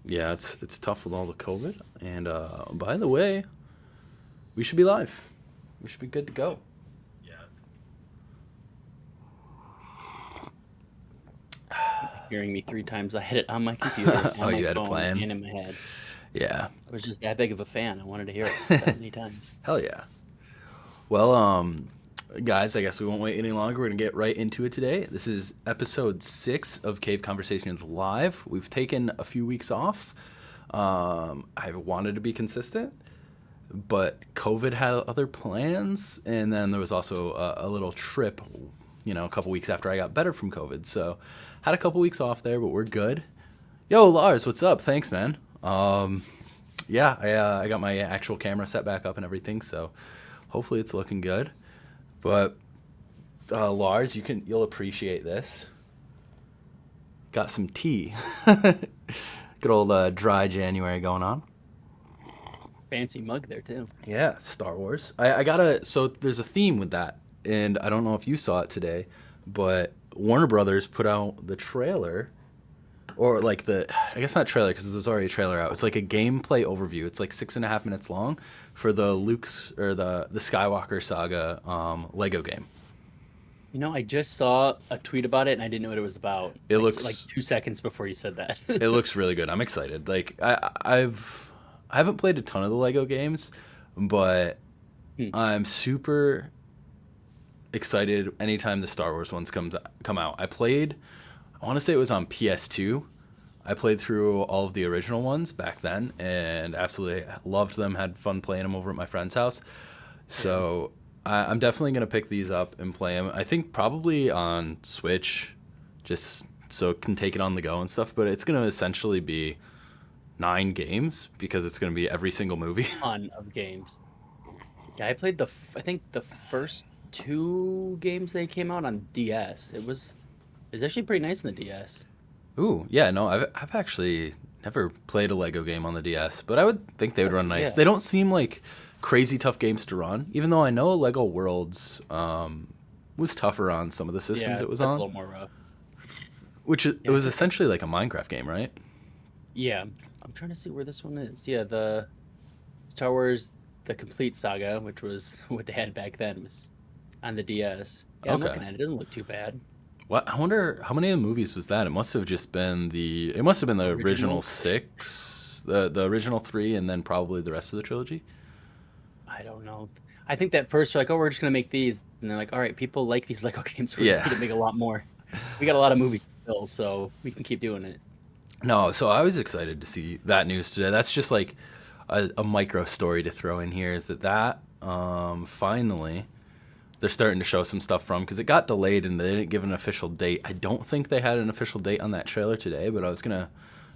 Yeah, it's tough with all the COVID. And by the way, we should be live. We should be good to go. Hearing me 3 times. I hit it on my computer, Oh, on my you had a phone, plan? and in my head. Yeah. I was just that big of a fan. I wanted to hear it that many times. Hell yeah. Well, guys, I guess we won't wait any longer. We're gonna get right into it today. This is episode 6 of Cave Conversations Live. We've taken a few weeks off. I wanted to be consistent, but COVID had other plans, and then there was also a little trip, a couple weeks after I got better from COVID. So had a couple weeks off there, but we're good. Yo, Lars, what's up? Thanks, man. Yeah, I got my actual camera set back up and everything, so hopefully it's looking good. But Lars, you'll appreciate this. Got some tea. Good old dry January going on. Fancy mug there too. Yeah, Star Wars. So there's a theme with that, and I don't know if you saw it today, but Warner Brothers put out the trailer, or like I guess not trailer because there was already a trailer out. It's like a gameplay overview. It's like 6.5 minutes long for the the Skywalker Saga Lego game. I just saw a tweet about it, and I didn't know what it was about. It like, looks like 2 seconds before you said that. it looks really good. I'm excited. Like I haven't played a ton of the Lego games, but I'm super excited anytime the Star Wars ones come out. I want to say it was on PS2. I played through all of the original ones back then and absolutely loved them, had fun playing them over at my friend's house. So I'm definitely going to pick these up and play them. I think probably on Switch, just so it can take it on the go and stuff, but it's going to essentially be 9 games because it's going to be every single movie. Ton of games. Yeah, I played I think the first 2 games they came out on DS. It was actually pretty nice in the DS. Ooh, yeah, no, I've actually never played a Lego game on the DS, but I would think they would run nice. Yeah. They don't seem like crazy tough games to run, even though I know Lego Worlds was tougher on some of the systems it was on. A little more rough. It was essentially like a Minecraft game, right? Yeah, I'm trying to see where this one is. Yeah, the Star Wars, the Complete Saga, which was what they had back then, was on the DS. Yeah, I'm looking at it. It doesn't look too bad. What? I wonder how many of the movies was that? It must have just been the original 6, the original 3, and then probably the rest of the trilogy. I don't know. I think that first they're like, oh, we're just gonna make these, and they're like, all right, people like these Lego games. We're gonna make a lot more. We got a lot of movies to fill, so we can keep doing it. No, so I was excited to see that news today. That's just like a micro story to throw in here. Is that finally they're starting to show some stuff from, because it got delayed and they didn't give an official date. I don't think they had an official date on that trailer today, but I was going to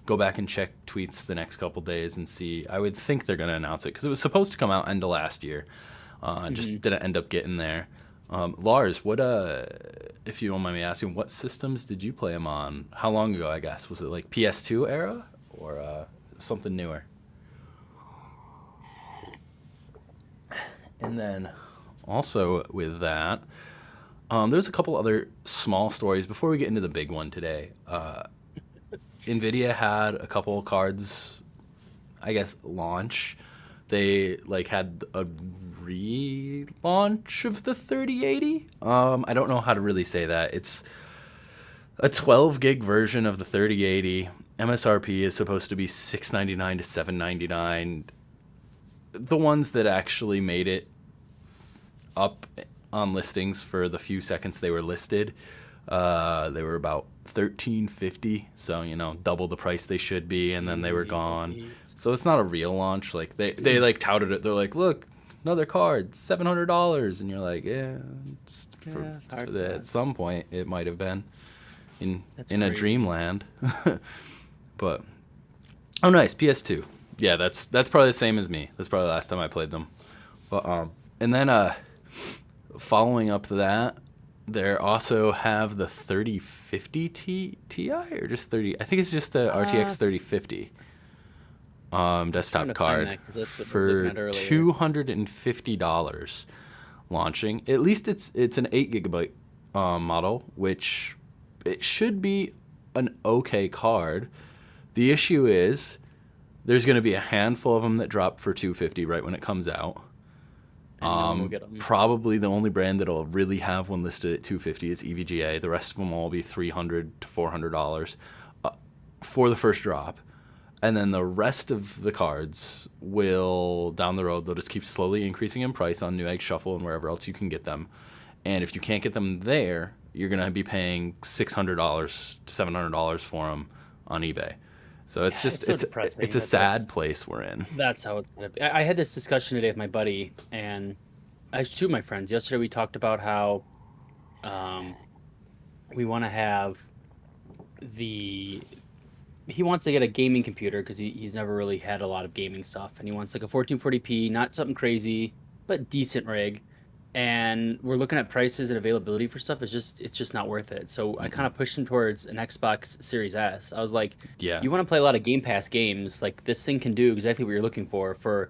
go back and check tweets the next couple days and see. I would think they're going to announce it because it was supposed to come out end of last year. Just didn't end up getting there. Lars, what if you don't mind me asking, what systems did you play them on? How long ago, I guess? Was it like PS2 era or something newer? And then also with that, there's a couple other small stories before we get into the big one today. NVIDIA had a couple cards, I guess, launch. They had a relaunch of the 3080. I don't know how to really say that. It's a 12 gig version of the 3080. MSRP is supposed to be $699 to $799. The ones that actually made it up on listings for the few seconds they were listed, they were about $13.50, so double the price they should be, and then they were gone. So it's not a real launch. Like they touted it. They're like, look, another card, $700, and you're like, at some point it might have been in a dreamland. But oh, nice, PS2. Yeah, that's probably the same as me. That's probably the last time I played them. But and then following up to that, they also have the 3050 Ti or just 30. I think it's just the RTX 3050 desktop card for $250 launching. At least it's an 8 gigabyte model, which it should be an okay card. The issue is There's going to be a handful of them that drop for $250 right when it comes out. And no one will get them. Probably the only brand that'll really have one listed at $250 is EVGA. The rest of them will all be $300 to $400 for the first drop. And then the rest of the cards will, down the road, they'll just keep slowly increasing in price on Newegg Shuffle and wherever else you can get them. And if you can't get them there, you're going to be paying $600 to $700 for them on eBay. So it's just it's a sad place we're in. That's how it's gonna be. I had this discussion today with my buddy and two of my friends. Yesterday we talked about how we want to have he wants to get a gaming computer because he's never really had a lot of gaming stuff, and he wants like a 1440p, not something crazy, but decent rig. And we're looking at prices and availability for stuff. It's just not worth it. So I kind of pushed him towards an Xbox Series S. I was like, yeah, you want to play a lot of Game Pass games, like this thing can do exactly what you're looking for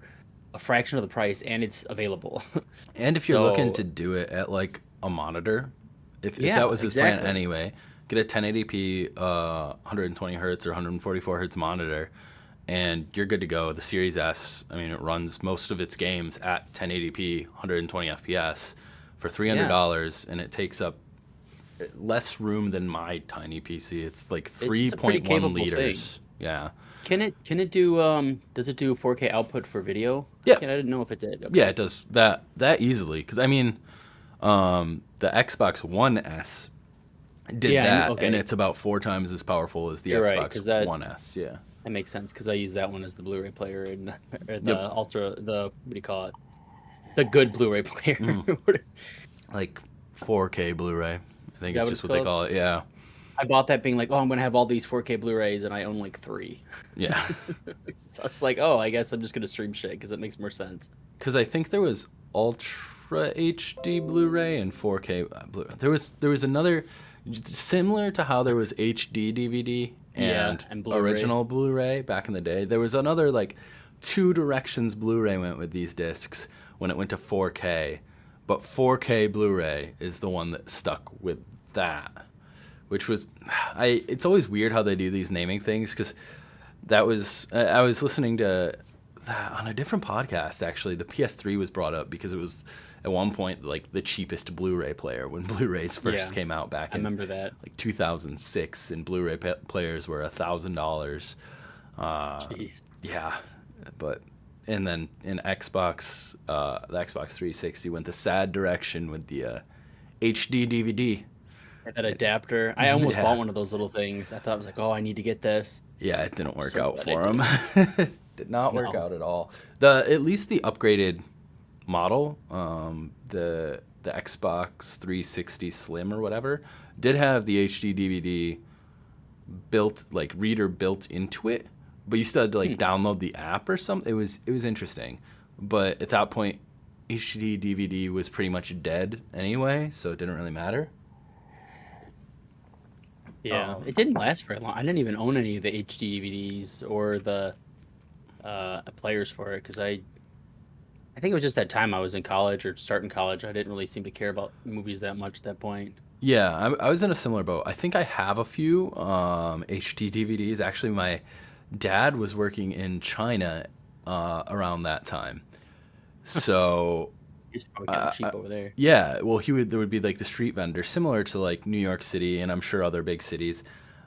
a fraction of the price, and it's available. And if you're looking to do it at like a monitor, if that was his plan anyway, get a 1080p 120 hertz or 144 hertz monitor, and you're good to go. The Series S, I mean, it runs most of its games at 1080p 120 fps for $300, and it takes up less room than my tiny PC. It's like 3.1 liters. Thing. Yeah. Can it do does it do 4K output for video? Yeah. I didn't know if it did. Okay. Yeah, it does that easily, because I mean the Xbox One S did that, and it's about 4 times as powerful as the Xbox One S. Yeah. That makes sense because I use that one as the Blu-ray player and the Ultra, what do you call it? The good Blu-ray player. Like 4K Bluray. I think it's just what they call it. Yeah. I bought that being like, oh, I'm going to have all these 4K Blu-rays, and I own like 3. Yeah. So it's like, oh, I guess I'm just going to stream shit because it makes more sense. Because I think there was Ultra HD Blu-ray and 4K Blu-ray. There was another, similar to how there was HD DVD and Blu-ray. Original Blu-ray back in the day. There was another like 2 directions Blu-ray went with these discs when it went to 4K, but 4K Blu-ray is the one that stuck with that, which was, it's always weird how they do these naming things, because that was, I was listening to that on a different podcast actually. The PS3 was brought up because it was at one point like the cheapest Blu-ray player when Blu-rays first came out back in, I remember that, like 2006, and Blu-ray players were $1,000. Jeez. Yeah, and then in Xbox, the Xbox 360 went the sad direction with the HD DVD. That adapter. I almost bought one of those little things. I thought I was like, oh, I need to get this. Yeah, it didn't work out for him. Did not work out at all. At least the upgraded model, the Xbox 360 Slim or whatever, did have the HD DVD reader built into it, but you still had to download the app or something. It was interesting, but at that point, HD DVD was pretty much dead anyway, so it didn't really matter. Yeah, it didn't last very long. I didn't even own any of the HD DVDs or the players for it because I think it was just that time I was in college or starting college. I didn't really seem to care about movies that much at that point. Yeah, I was in a similar boat. I think I have a few HD DVDs. Actually, my dad was working in China around that time, so He's probably getting cheap over there. Yeah, well, there would be like the street vendor, similar to like New York City and I'm sure other big cities.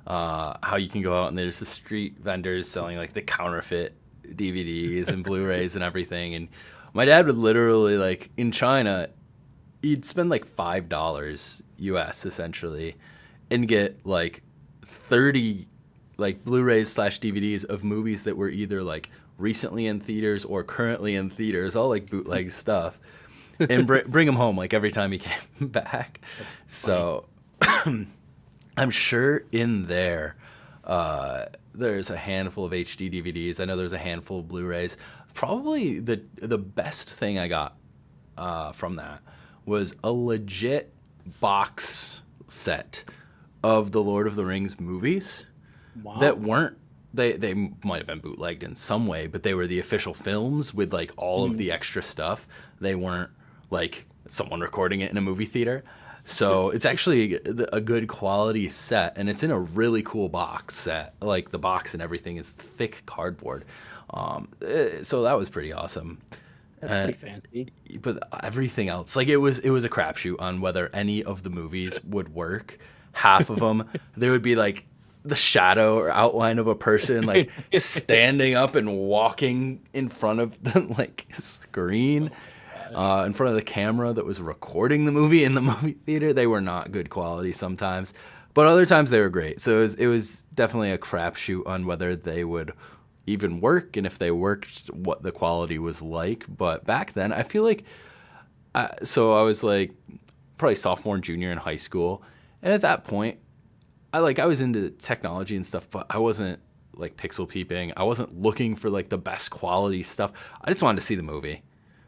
How you can go out and there's the street vendors selling like the counterfeit DVDs and Blu-rays and everything. And my dad would literally, like, in China, he'd spend like $5 US essentially and get like 30 like Blu-rays / DVDs of movies that were either like recently in theaters or currently in theaters, all like bootleg stuff, and bring them home like every time he came back. So I'm sure in there there's a handful of HD DVDs. I know there's a handful of Blu-rays. Probably the best thing I got from that was a legit box set of the Lord of the Rings movies. Wow. That weren't, they might have been bootlegged in some way, but they were the official films with like all of the extra stuff. They weren't like someone recording it in a movie theater. So it's actually a good quality set, and it's in a really cool box set. Like the box and everything is thick cardboard. So that was pretty awesome. That's Uh, pretty fancy. but everything else, like it was a crapshoot on whether any of the movies would work. Half of them, there would be like the shadow or outline of a person like standing up and walking in front of the like screen, in front of the camera that was recording the movie in the movie theater. They were not good quality sometimes, but other times they were great. So it was definitely a crapshoot on whether they would even work, and if they worked, what the quality was like. But back then, I feel like, so I was like probably sophomore and junior in high school, and at that point, I was into technology and stuff, but I wasn't like pixel peeping. I wasn't looking for like the best quality stuff. I just wanted to see the movie.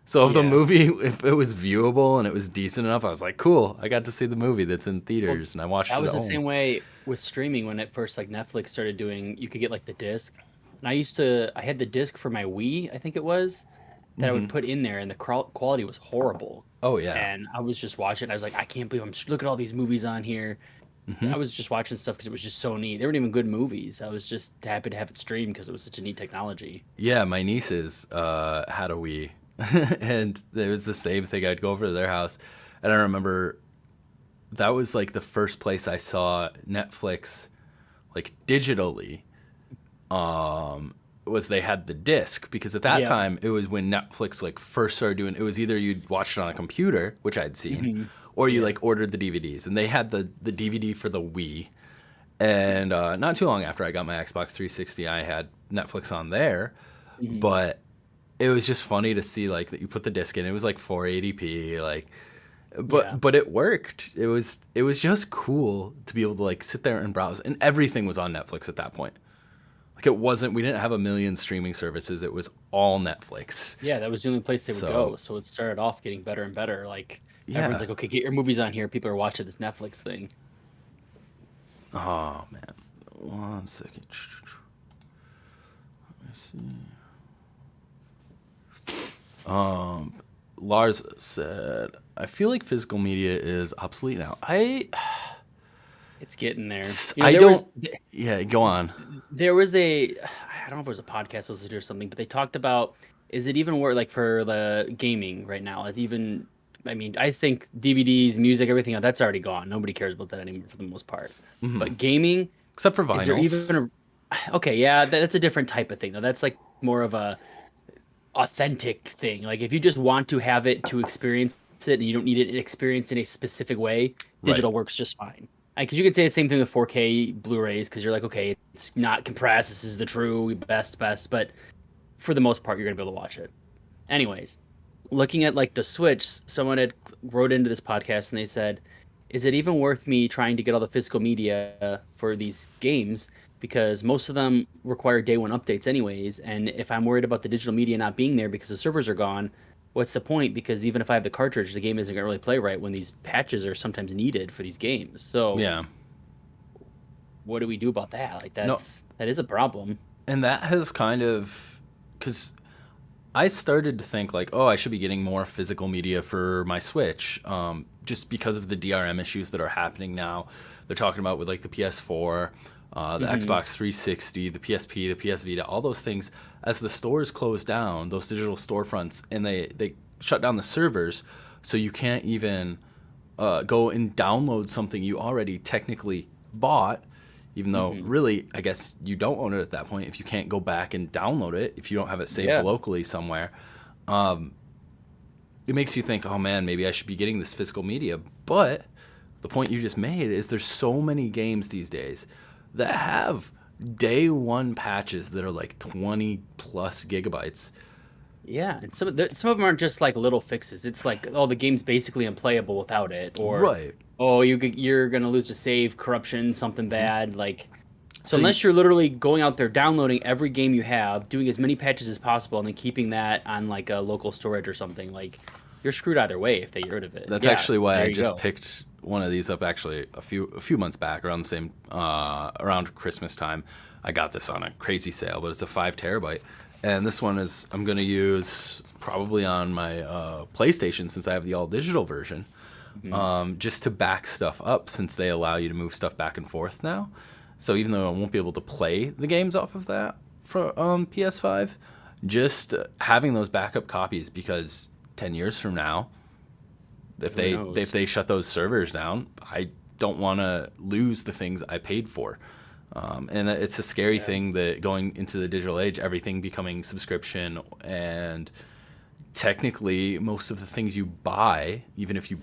So if the Yeah. movie, if it was viewable and it was decent enough, I was like, cool, I got to see the movie that's in Well, theaters, and I watched that it was at the home. same way with streaming when it first like Netflix started doing. You could get like the disc, and I had the disc for my Wii, I think it was, that I would put in there, and the quality was horrible. Oh yeah. And I was just watching. I was like, I can't believe look at all these movies on here. I was just watching stuff because it was just so neat. They weren't even good movies. I was just happy to have it streamed because it was such a neat technology. Yeah, my nieces had a Wii, and it was the same thing. I'd go over to their house, and I remember that was like the first place I saw Netflix, like digitally. Was they had the disc, because at that Yeah. time it was when Netflix like first started doing. It was either you'd watched it on a computer, which I'd seen, Hmm. or you Yeah. like ordered the DVDs, and they had the DVD for the Wii. And not too long after I got my Xbox 360, I had Netflix on there, Hmm. but it was just funny to see like that you put the disc in. It was like 480p, like, Yeah. but it worked. It was just cool to be able to like sit there and browse, and everything was on Netflix at that point. Like it wasn't. We didn't have a million streaming services. It was all Netflix. Yeah, that was the only place they would So go. So it started off getting better and better. Like everyone's yeah. like, okay, get your movies on here. People are watching this Netflix thing. Oh man, 1 second. Let me see. Lars said, "I feel like physical media is obsolete now." It's getting there. I There don't. was Yeah, go on. there was a I don't know if it was a podcast I listened to or something, but they talked about, is it even worth like for the gaming right now? It's even, I mean, I think DVDs, music, everything that's already gone. Nobody cares about that anymore for the most part. But gaming, Except for is there vinyls. even a okay, yeah, that's a different type of thing though. That's like more of a authentic thing. Like if you just want to have it to experience it and you don't need it experienced in a specific way, Right. digital works just fine. Because you could say the same thing with 4K Blu-rays because you're like, okay, it's not compressed. This is the true best. But for the most part, you're gonna be able to watch it. Anyways, looking at like the Switch, someone had wrote into this podcast and they said, "Is it even worth me trying to get all the physical media for these games? Because most of them require day one updates anyways. And if I'm worried about the digital media not being there because the servers are gone, what's the point? Because even if I have the cartridge, the game isn't gonna really play right when these patches are sometimes needed for these games. So Yeah. what do we do about that? Like No, that is a problem." and that has kind of, because I started to think like, oh, I should be getting more physical media for my Switch, just because of the DRM issues that are happening now. They're talking about with like the PS4, the Hmm. Xbox 360, the PSP, the PS Vita, all those things. As the stores close down, those digital storefronts, and they shut down the servers, so you can't even go and download something you already technically bought, even though Hmm. really, I guess you don't own it at that point if you can't go back and download it, if you don't have it saved Yeah. locally somewhere. It makes you think, oh man, maybe I should be getting this physical media. But the point you just made is there's so many games these days that have day one patches that are like 20 plus gigabytes. Yeah, and some of them aren't just like little fixes. It's like, oh, the game's basically unplayable without it, or Right. oh, you're gonna lose a save, corruption, something bad. Like, so So you, unless you're literally going out there downloading every game you have, doing as many patches as possible, and then keeping that on like a local storage or something, like you're screwed either way if they get rid of it. that's Yeah, actually why there I you just go. picked one of these up actually a few months back around the same around Christmas time. I got this on a crazy sale, but it's a 5 terabyte. And this one is I'm gonna use probably on my PlayStation since I have the all digital version. Mhm. just to back stuff up since they allow you to move stuff back and forth now. So even though I won't be able to play the games off of that for PS5, just having those backup copies because 10 years from now, if Who if knows? they shut those servers down, I don't want to lose the things I paid for. And it's a scary Yeah. thing that going into the digital age, everything becoming subscription, and technically most of the things you buy, even if you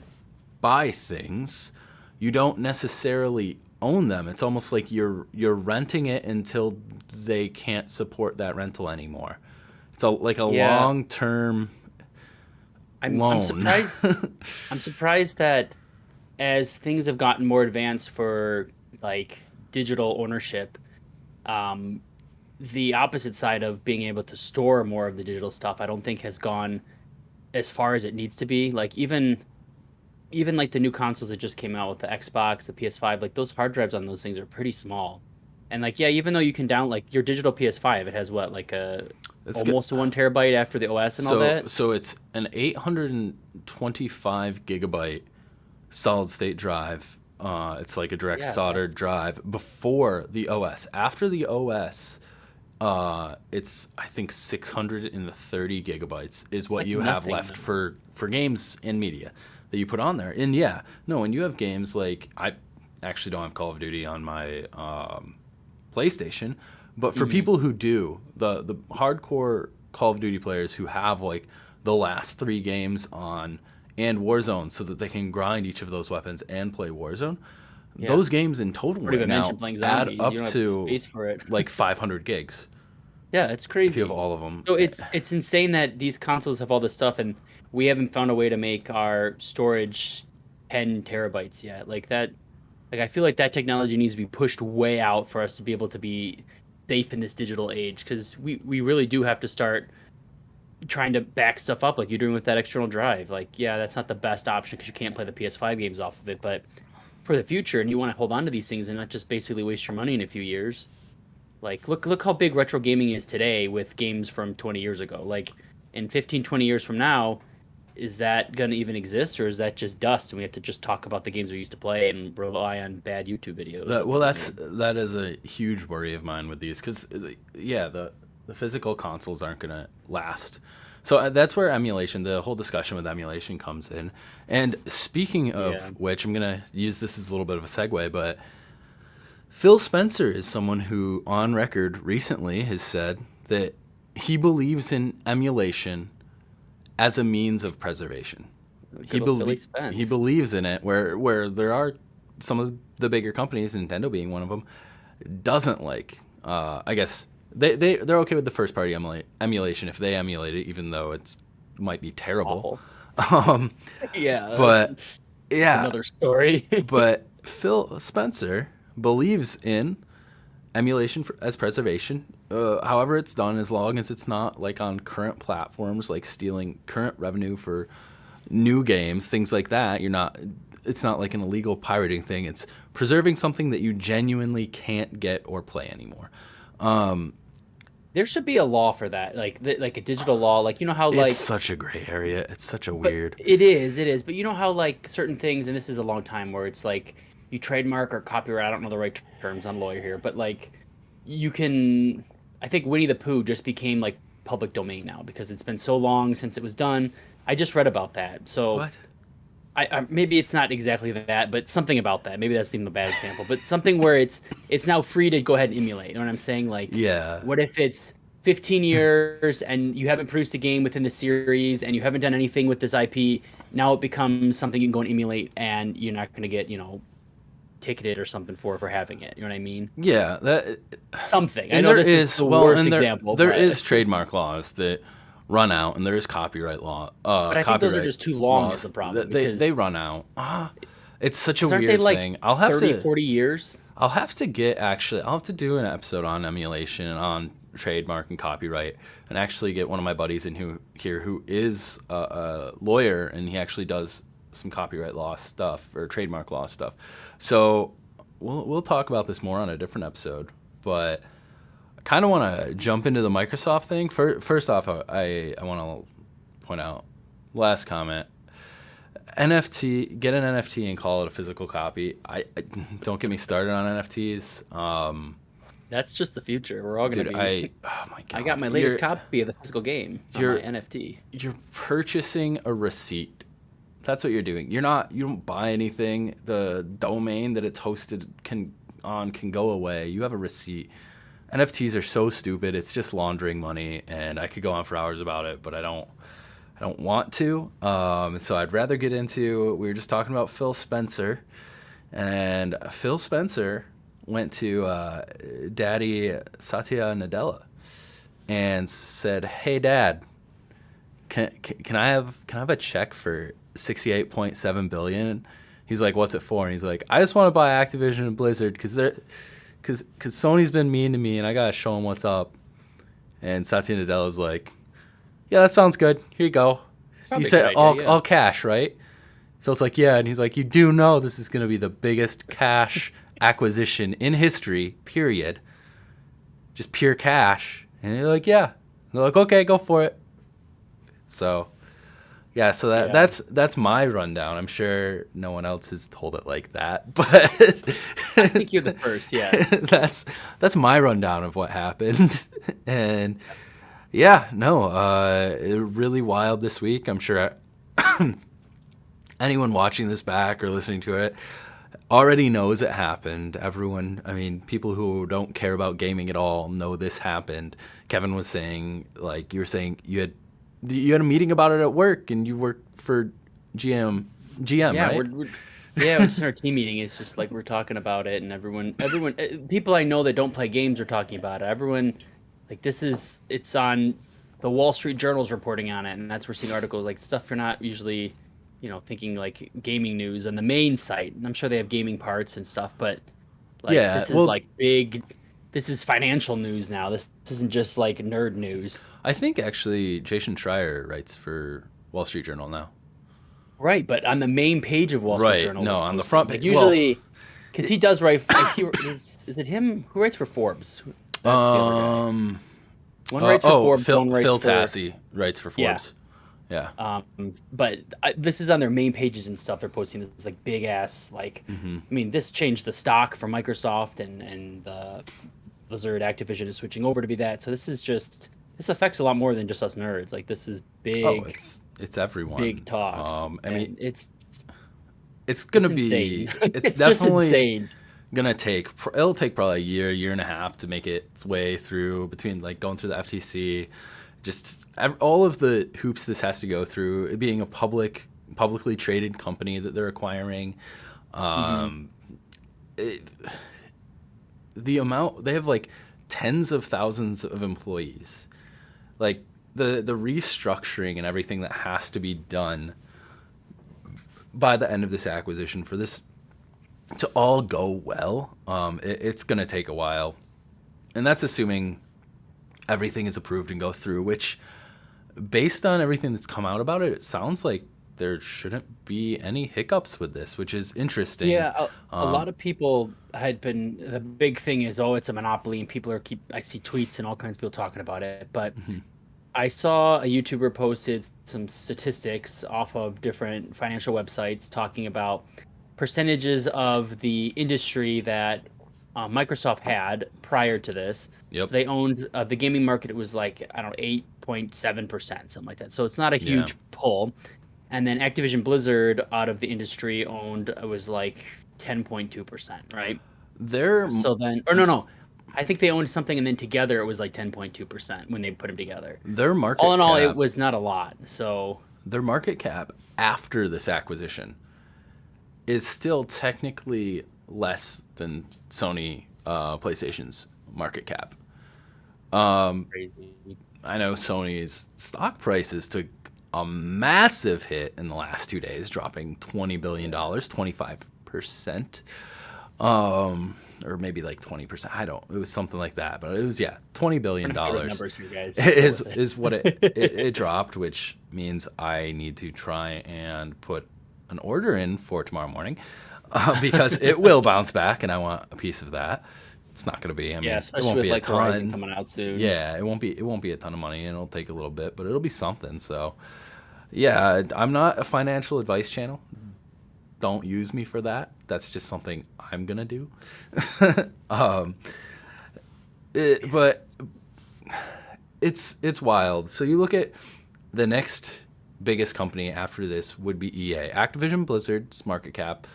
buy things, you don't necessarily own them. It's almost like you're renting it until they can't support that rental anymore. It's like a Yeah. long term I'm loan. surprised. I'm surprised that as things have gotten more advanced for like digital ownership, um, the opposite side of being able to store more of the digital stuff, I don't think has gone as far as it needs to be. Like even like the new consoles that just came out with the Xbox, the PS5, like those hard drives on those things are pretty small. And like yeah, even though you can down like your digital PS5, it has what like a It's good. almost a 1 terabyte after the OS and all So that. so it's an 825 gigabyte solid state drive. It's like a direct Yeah, soldered that's drive before the OS. After the OS, it's I think 630 gigabytes is it's what like you have nothing left though. for games and media that you put on there. And yeah, no, when you have games like I actually don't have Call of Duty on my PlayStation, but for Mhm. people who do, the hardcore Call of Duty players who have like the last 3 games on and Warzone so that they can grind each of those weapons and play Warzone, Yeah. those games in total Not right even mention now playing add zombies. You up don't have to space for it. like 500 gigs Yeah, it's if you have crazy. all of them. So it's insane that these consoles have all this stuff and we haven't found a way to make our storage 10 terabytes yet. Like that, like I feel like that technology needs to be pushed way out for us to be able to be safe in this digital age because we really do have to start trying to back stuff up like you're doing with that external drive. Like, yeah, that's not the best option because you can't play the PS5 games off of it, but for the future and you want to hold on to these things and not just basically waste your money in a few years. Like look how big retro gaming is today with games from 20 years ago. Like in 15, 20 years from now, is that going to even exist or is that just dust and we have to just talk about the games we used to play and rely on bad YouTube videos That that well, people that's made? that is a huge worry of mine with these because yeah, the physical consoles aren't gonna last. So that's where emulation, the whole discussion with emulation comes in. And speaking Yeah. of which, I'm gonna use this as a little bit of a segue, but Phil Spencer is someone who, on record recently, has said that he believes in emulation as a means of preservation. He Good old Philly he Spence. believes in it where there are some of the bigger companies, Nintendo being one of them, doesn't like. I guess they're okay with the first party emulation if they emulate it, even though it's might be terrible. Awful. Um, Yeah, but that's yeah, another story. but Phil Spencer believes in emulation as preservation. However, it's done as long as it's not like on current platforms, like stealing current revenue for new games, things like that. You're not. It's not like an illegal pirating thing. It's preserving something that you genuinely can't get or play anymore. There should be a law for that, like a digital law. Like you know how It's like, such a gray area. It's such a but weird. it is. But you know how like certain things, and this is a long time where it's like you trademark or copyright. I don't know the right terms. I'm a lawyer here, but like you can. I think Winnie the Pooh just became like public domain now because it's been so long since it was done. I just read about that, so What? I maybe it's not exactly that, but something about that. Maybe that's even a bad example, but something where it's now free to go ahead and emulate. You know what I'm saying? Like, Yeah. what if it's 15 years and you haven't produced a game within the series and you haven't done anything with this IP? Now it becomes something you can go and emulate, and you're not going to get ticketed or something for having it. You know what I mean? Yeah. That. Something. I And know there this is is the well, worst and example, there but is trademark laws that run out, and there is but I think those are copyright just too long is the laws problem that they because run out. It's such a aren't they weird like thing. 30, 40 years? I'll have to get actually. I'll have to do an episode on emulation and on trademark and copyright, and actually get one of my buddies in who is a lawyer, and he actually does some copyright law stuff or trademark law stuff. So we'll talk about this more on a different episode, but I kind of want to jump into the Microsoft thing. First off, I want to point out last comment. Get an NFT and call it a physical copy. I don't get me started on NFTs. That's just the future. We're all gonna Dude, be. oh my I god, got my latest copy of the physical game on my you're NFT. you're purchasing a receipt. That's what you're doing. You don't buy anything. The domain that it's hosted can go away. You have a receipt. NFTs are so stupid. It's just laundering money, and I could go on for hours about it, but I don't want to. So I'd rather get into. We were just talking about Phil Spencer, and Phil Spencer went to Daddy Satya Nadella and said, "Hey, Dad, can I have a check for 68.7 billion?" He's like, "What's it for?" And he's like, "I just want to buy Activision and Blizzard because Sony's been mean to me, and I gotta show them what's up." And Satya Nadella's like, "Yeah, that sounds good. Here you go. Probably You a said good idea, yeah. all cash, right?" Phil's like, "Yeah," and he's like, "You do know this is gonna be the biggest cash acquisition in history, period. Just pure cash." And you're like, "Yeah." They're like, "Okay, go for it." So, yeah, so Yeah. that's my rundown. I'm sure no one else has told it like that, but I think you're the first. Yes. that's my rundown of what happened. And yeah, no, really wild this week. I'm sure anyone watching this back or listening to it already knows it happened. Everyone, I mean, people who don't care about gaming at all know this happened. Kevin was saying, like, you were saying you had a meeting about it at work, and you work for GM, Yeah, right? we're just in our team meeting. It's just like we're talking about it, and everyone, people I know that don't play games are talking about it. Everyone, like it's on the Wall Street Journal's reporting on it, and that's we're seeing articles like stuff you're not usually, thinking like gaming news on the main site. And I'm sure they have gaming parts and stuff, but like Yeah, this is well, like big. This is financial news now. This isn't just like nerd news. I think actually Jason Schreier writes for Wall Street Journal now. Right, but on the main page of Wall Street Right. Journal, No, was on the posted. front Like page. Well, usually, because he does write. Like is it him who writes for Forbes? That's the other guy. um, One writes for Forbes, Phil one writes Phil for Tassi writes for yeah. Forbes. Yeah. But this is on their main pages and stuff. They're posting this like big ass like. Mm-hmm. I mean, this changed the stock for Microsoft and the Blizzard Activision is switching over to be that. So this affects a lot more than just us nerds. Like this is big. Oh, it's everyone. Big talks. I mean, and it's gonna it's be. insane. It's It's just definitely insane. gonna take. It'll take probably a year and a half to make its way through between like going through the FTC, just all of the hoops this has to go through. It being a publicly traded company that they're acquiring. Mm-hmm. It, the amount they have like tens of thousands of employees, like the restructuring and everything that has to be done by the end of this acquisition for this to all go well. It's going to take a while, and that's assuming everything is approved and goes through, which based on everything that's come out about it, it sounds like there shouldn't be any hiccups with this, which is interesting. Yeah, a lot of people had been. The big thing is, oh, it's a monopoly, and people I see tweets and all kinds of people talking about it. But I saw a YouTuber posted some statistics off of different financial websites talking about percentages of the industry that Microsoft had prior to this. Yep. They owned the gaming market. It was like I don't know 8.7%, something like that. So it's not a Yeah. huge pull. And then Activision Blizzard out of the industry owned it was like 10.2%, right? They're So then, or no, I think they owned something, and then together it was like 10.2% when they put them together. their market All in all, it cap, was not a lot. So their market cap after this acquisition is still technically less than Sony PlayStation's market cap. crazy. I know Sony's stock prices took a massive hit in the last 2 days, dropping $20 billion, 25%. Or maybe like 20%. It was something like that, but it was, yeah, $20 billion Numbers here, guys. is what it dropped, which means I need to try and put an order in for tomorrow morning because it will bounce back and I want a piece of that. It's not going to be, I mean, Yeah, it especially won't with be like a Horizon ton. coming out soon. Yeah, it won't be a ton of money and it'll take a little bit, but it'll be something. So Yeah, I'm not a financial advice channel. Don't use me for that. That's just something I'm gonna do. um, but it's wild. So you look at the next biggest company after this would be EA. Activision Blizzard's market cap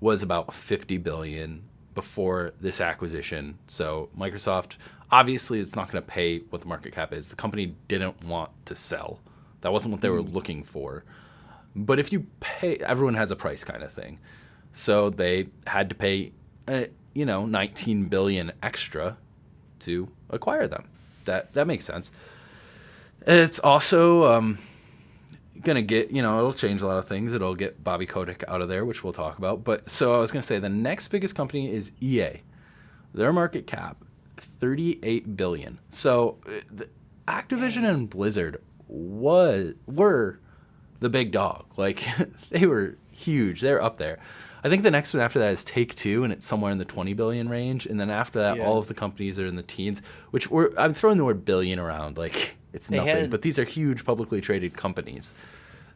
was about 50 billion before this acquisition. So Microsoft obviously it's not going to pay what the market cap is. The company didn't want to sell. That wasn't what they were looking for. But if you pay, everyone has a price kind of thing. So they had to pay, 19 billion extra to acquire them. That makes sense. It's also gonna get, it'll change a lot of things. It'll get Bobby Kotick out of there, which we'll talk about. But so I was gonna say the next biggest company is EA. Their market cap 38 billion. So Activision and Blizzard were the big dog. Like they were huge. They're up there. I think the next one after that is Take-Two, and it's somewhere in the 20 billion range. And then after that, all of the companies are in the teens, which I'm throwing the word billion around like it's nothing. But these are huge publicly traded companies.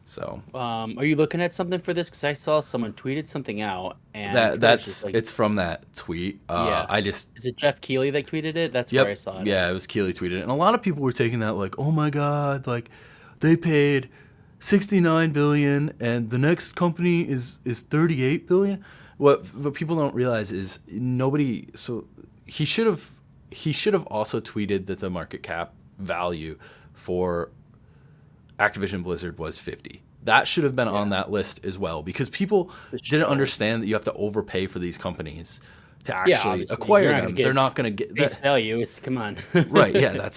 So, are you looking at something for this? Because I saw someone tweeted something out, and that's like, it's from that tweet. Yeah, is it Jeff Keighley that tweeted it? That's where I saw it. Yeah, it was Keighley tweeted it, and a lot of people were taking that like, oh my god, like they paid 69 billion, and the next company is 38 billion. What people don't realize is nobody. So he should have also tweeted that the market cap value for Activision Blizzard was 50. That should have been on that list as well, because people didn't understand that you have to overpay for these companies to actually acquire them. They're not going to get base value. It's come on. Right? Yeah,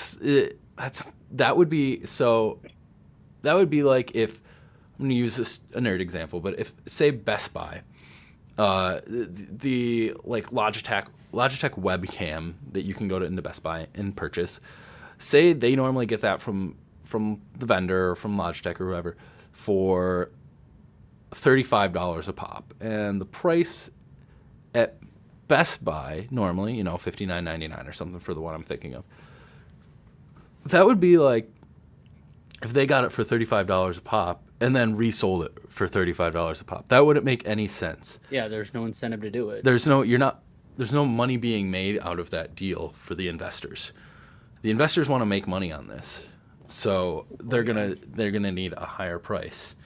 that would be so. That would be like if I'm going to use a nerd example, but if say Best Buy, the like Logitech webcam that you can go into Best Buy and purchase, say they normally get that from the vendor or from Logitech or whoever for $35 a pop, and the price at Best Buy normally, $59.99 or something for the one I'm thinking of. That would be like if they got it for $35 a pop and then resold it for $35 a pop. That wouldn't make any sense. Yeah, there's no incentive to do it. There's no money being made out of that deal for the investors. The investors want to make money on this. So they're gonna need a higher price.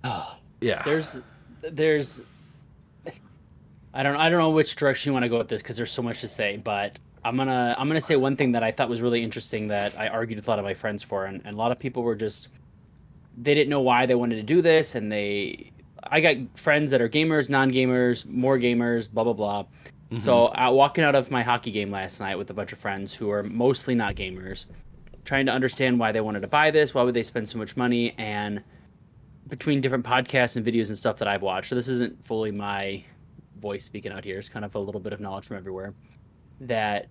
Oh, yeah. There's I don't know which direction you want to go with this, because there's so much to say, but I'm gonna say one thing that I thought was really interesting that I argued with a lot of my friends for, and a lot of people were just, they didn't know why they wanted to do this, and I got friends that are gamers, non-gamers, more gamers, blah blah blah. Mm-hmm. So walking out of my hockey game last night with a bunch of friends who are mostly not gamers, trying to understand why they wanted to buy this, why would they spend so much money, and between different podcasts and videos and stuff that I've watched, so this isn't fully my voice speaking out here, it's kind of a little bit of knowledge from everywhere, that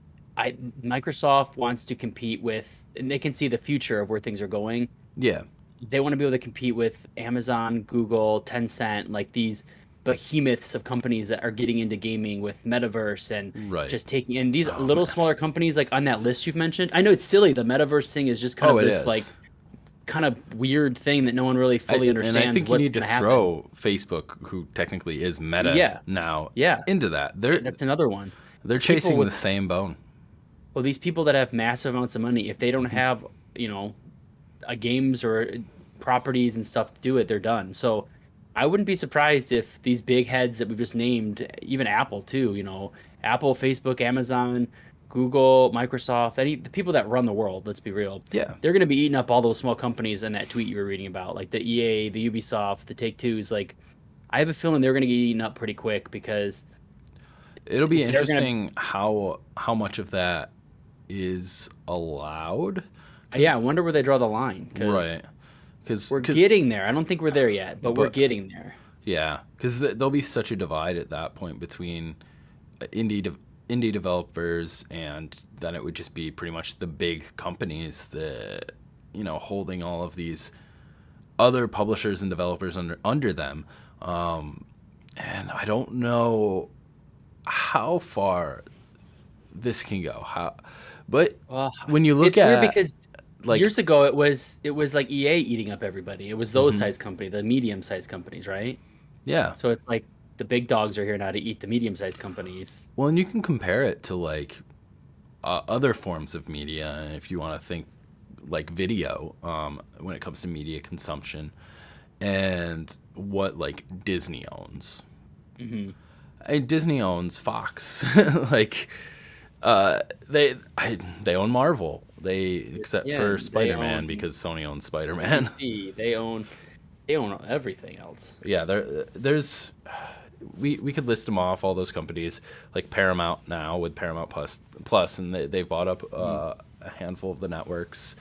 Microsoft wants to compete with, and they can see the future of where things are going. Yeah. They want to be able to compete with Amazon, Google, Tencent, like these behemoths of companies that are getting into gaming with metaverse and just taking in these little smaller companies like on that list you've mentioned. I know it's silly. The metaverse thing is just kind of this like kind of weird thing that no one really fully understands. And I think you need to throw Facebook, who technically is Meta now, into that. That's another one. They're chasing the same bone. Well, these people that have massive amounts of money, if they don't have, games or properties and stuff to do it, they're done. So I wouldn't be surprised if these big heads that we've just named, even Apple too, Apple, Facebook, Amazon, Google, Microsoft, the people that run the world, let's be real. Yeah. They're going to be eating up all those small companies in that tweet you were reading about, like the EA, the Ubisoft, the Take-Twos. Like, I have a feeling they're going to get eaten up pretty quick, because it'll be interesting how much of that is allowed. Yeah, I wonder where they draw the line. Right. Because we're getting there. I don't think we're there yet, but we're getting there. Yeah, because there'll be such a divide at that point between indie developers, and then it would just be pretty much the big companies that holding all of these other publishers and developers under them. And I don't know how far this can go. But when you look at like years ago it was like EA eating up everybody. It was those mhm, size company, the medium sized companies, right? yeah. So it's like the big dogs are here now to eat the medium sized companies. Well, and you can compare it to like other forms of media if you want to think like video when it comes to media consumption and what like Disney owns. Hmm. Disney owns Fox. like they own Marvel. They except Yeah, for they Spider-Man own because Sony owns Spider-Man. DC. They own everything else. yeah, there's we could list them off all those companies like Paramount now with Paramount Plus and they've bought up Mhm. a handful of the networks.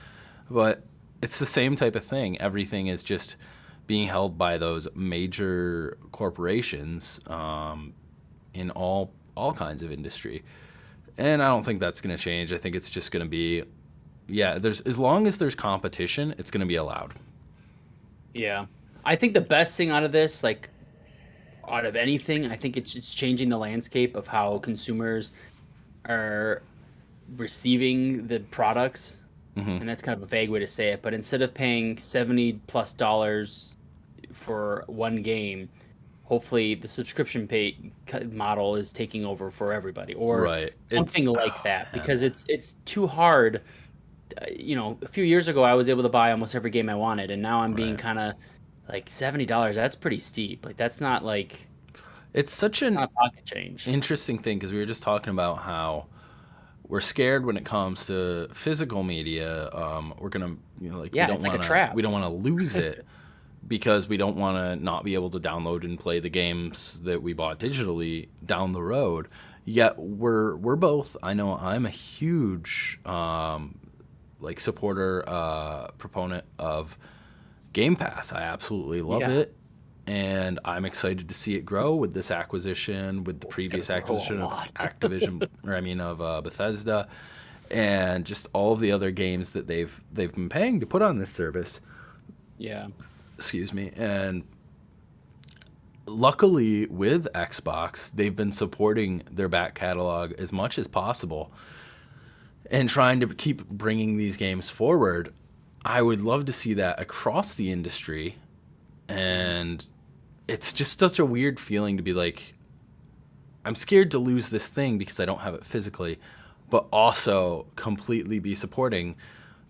But it's the same type of thing. Everything is just being held by those major corporations in all kinds of industry. And I don't think that's going to change. I think it's just going to be, yeah. There's as long as there's competition, it's going to be allowed. Yeah. I think the best thing out of this, like out of anything, I think it's just changing the landscape of how consumers are receiving the products. Hmm. And that's kind of a vague way to say it, but instead of paying $70+ for one game, hopefully the subscription pay model is taking over for everybody or Right. something It's like oh, that man. because it's too hard. A few years ago I was able to buy almost every game I wanted, and now I'm being Right. kind of like $70. That's pretty steep. Like that's not like It's such it's an not pocket change. interesting thing because we were just talking about how we're scared when it comes to physical media. We're gonna, like Yeah, it's like a we trap. don't want to lose it because we don't want to not be able to download and play the games that we bought digitally down the road. Yet we're both. I know I'm a huge like supporter proponent of Game Pass. I absolutely love Yeah, it. And I'm excited to see it grow with this acquisition, with the it's gonna previous grow a acquisition of lot. Activision, or I mean of Bethesda, and just all of the other games that they've been paying to put on this service. Yeah. Excuse me. And luckily, with Xbox, they've been supporting their back catalog as much as possible and trying to keep bringing these games forward. I would love to see that across the industry, and it's just such a weird feeling to be like, I'm scared to lose this thing because I don't have it physically, but also completely be supporting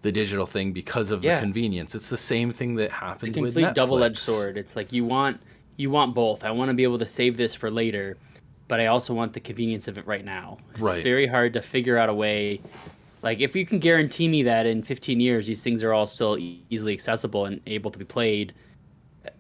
the digital thing because of the Yeah. convenience. It's the same thing that The happened with complete double-edged Netflix. sword. It's like you want both. I want to be able to save this for later, but I also want the convenience of it right now. It's Right. very hard to figure out a way. Like if you can guarantee me that in 15 years these things are all still easily accessible and able to be played,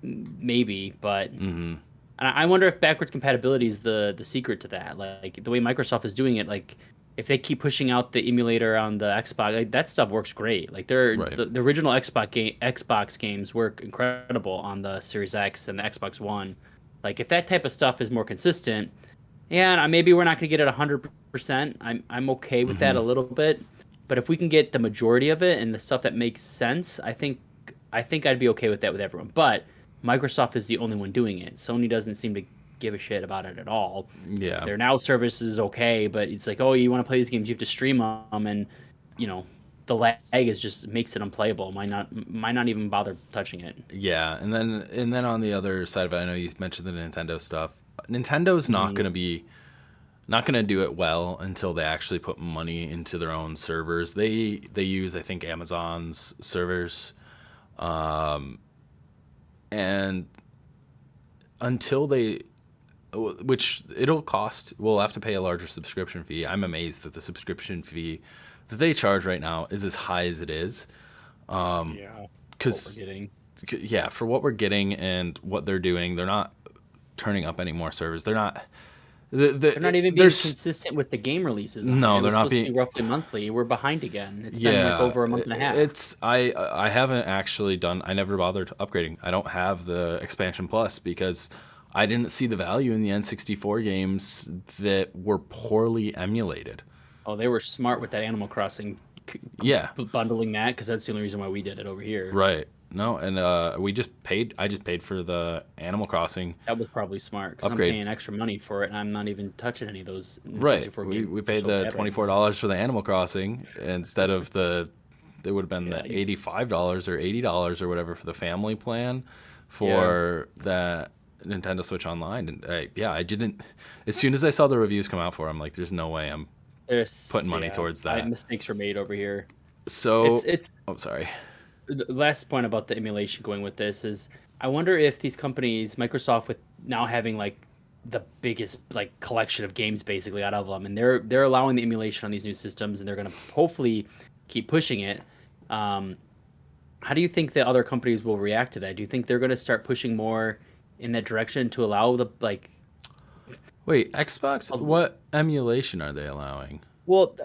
maybe. But Mm-hmm. and I wonder if backwards compatibility is the secret to that. Like the way Microsoft is doing it, like if they keep pushing out the emulator on the Xbox, like that stuff works great. Like Right. the original Xbox games work incredible on the Series X and the Xbox One. Like if that type of stuff is more consistent, yeah, maybe we're not going to get it 100%. I'm okay with that Mm-hmm. a little bit, but if we can get the majority of it and the stuff that makes sense, I think I'd be okay with that with everyone. But Microsoft is the only one doing it. Sony doesn't seem to give a shit about it at all. Yeah. Their now service is okay, but it's like, oh, you want to play these games, you have to stream them, and you know, the lag is just makes it unplayable. Might not even bother touching it. Yeah. And then on the other side of it, I know you mentioned the Nintendo stuff. Nintendo's Mhm. not gonna do it well until they actually put money into their own servers. They use, I think, Amazon's servers, um, and until they, which it'll cost, we'll have to pay a larger subscription fee. I'm amazed that the subscription fee that they charge right now is as high as it is, Yeah, what we're because getting. yeah, for what we're getting and what they're doing, they're not turning up any more servers. They're not. They're not even being There's consistent with the game releases on it. no, It they're was not supposed to being. be roughly monthly. We're behind again. It's been like Yeah, over a month and a half. it's I haven't actually done. I never bothered upgrading. I don't have the expansion plus because I didn't see the value in the N64 games that were poorly emulated. Oh, they were smart with that Animal Crossing Yeah, bundling that because that's the only reason why we did it over here. right. No, and we just paid. I just paid for the Animal Crossing That was probably smart because I'm upgrade. paying extra money for it and I'm not even touching any of those Right. N64 We games. we They're paid so the bad right now. $24 for the Animal Crossing instead of the It would have been Yeah, the $85 or $80 or whatever for the family plan for that Nintendo Switch Online. And I didn't. As soon as I saw the reviews come out for it, I'm like, there's no way I'm putting money towards that. mistakes were made over here. So, It's oh, sorry. the last point about the emulation going with this is I wonder if these companies, Microsoft, with now having like the biggest like collection of games basically out of them, and they're allowing the emulation on these new systems, and they're going to hopefully keep pushing it. How do you think the other companies will react to that? Do you think they're going to start pushing more in that direction to allow the like? Wait, Xbox? What emulation are they allowing? Well,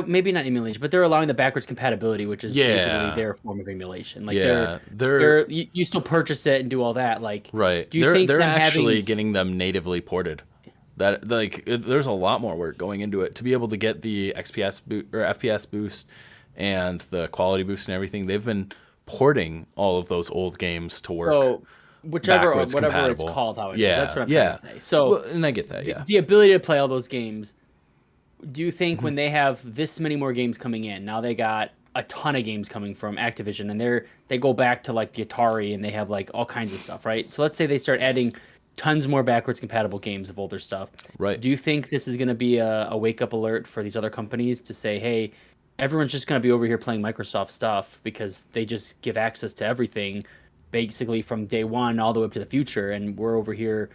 maybe not emulation, but they're allowing the backwards compatibility, which is basically their form of emulation. Like you still purchase it and do all that. Like, right. Do you think they're them actually having... getting them natively ported? That there's a lot more work going into it to be able to get the FPS boost and the quality boost and everything. They've been porting all of those old games to work. So whatever it's compatible. called, how it is. That's what I'm trying to say. So, well, and I get that. Yeah, the ability to play all those games. Do you think when they have this many more games coming in, now they got a ton of games coming from Activision, and they go back to like the Atari, and they have like all kinds of stuff, right? So let's say they start adding tons more backwards compatible games of older stuff. Right. Do you think this is going to be a wake up alert for these other companies to say, hey, everyone's just going to be over here playing Microsoft stuff because they just give access to everything basically from day one all the way up to the future, and we're over here,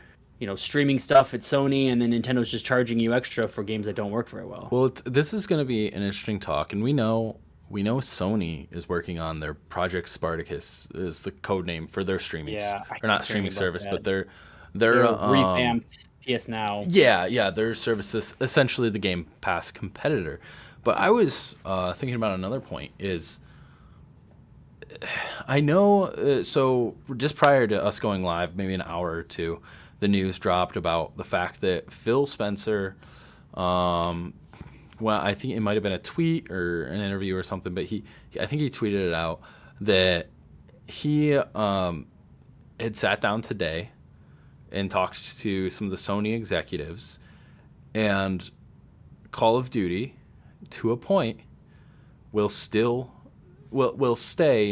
streaming stuff at Sony, and then Nintendo's just charging you extra for games that don't work very well. Well, this is going to be an interesting talk, and we know Sony is working on their Project Spartacus is the code name for their streaming, or not streaming service, but their revamped PS Now. Yeah, their service is essentially the Game Pass competitor. But I was thinking about another point is, I know, so just prior to us going live, maybe an hour or two, the news dropped about the fact that Phil Spencer, well, I think it might have been a tweet or an interview or something, but I think he tweeted it out that he had sat down today and talked to some of the Sony executives, and Call of Duty, to a point, will stay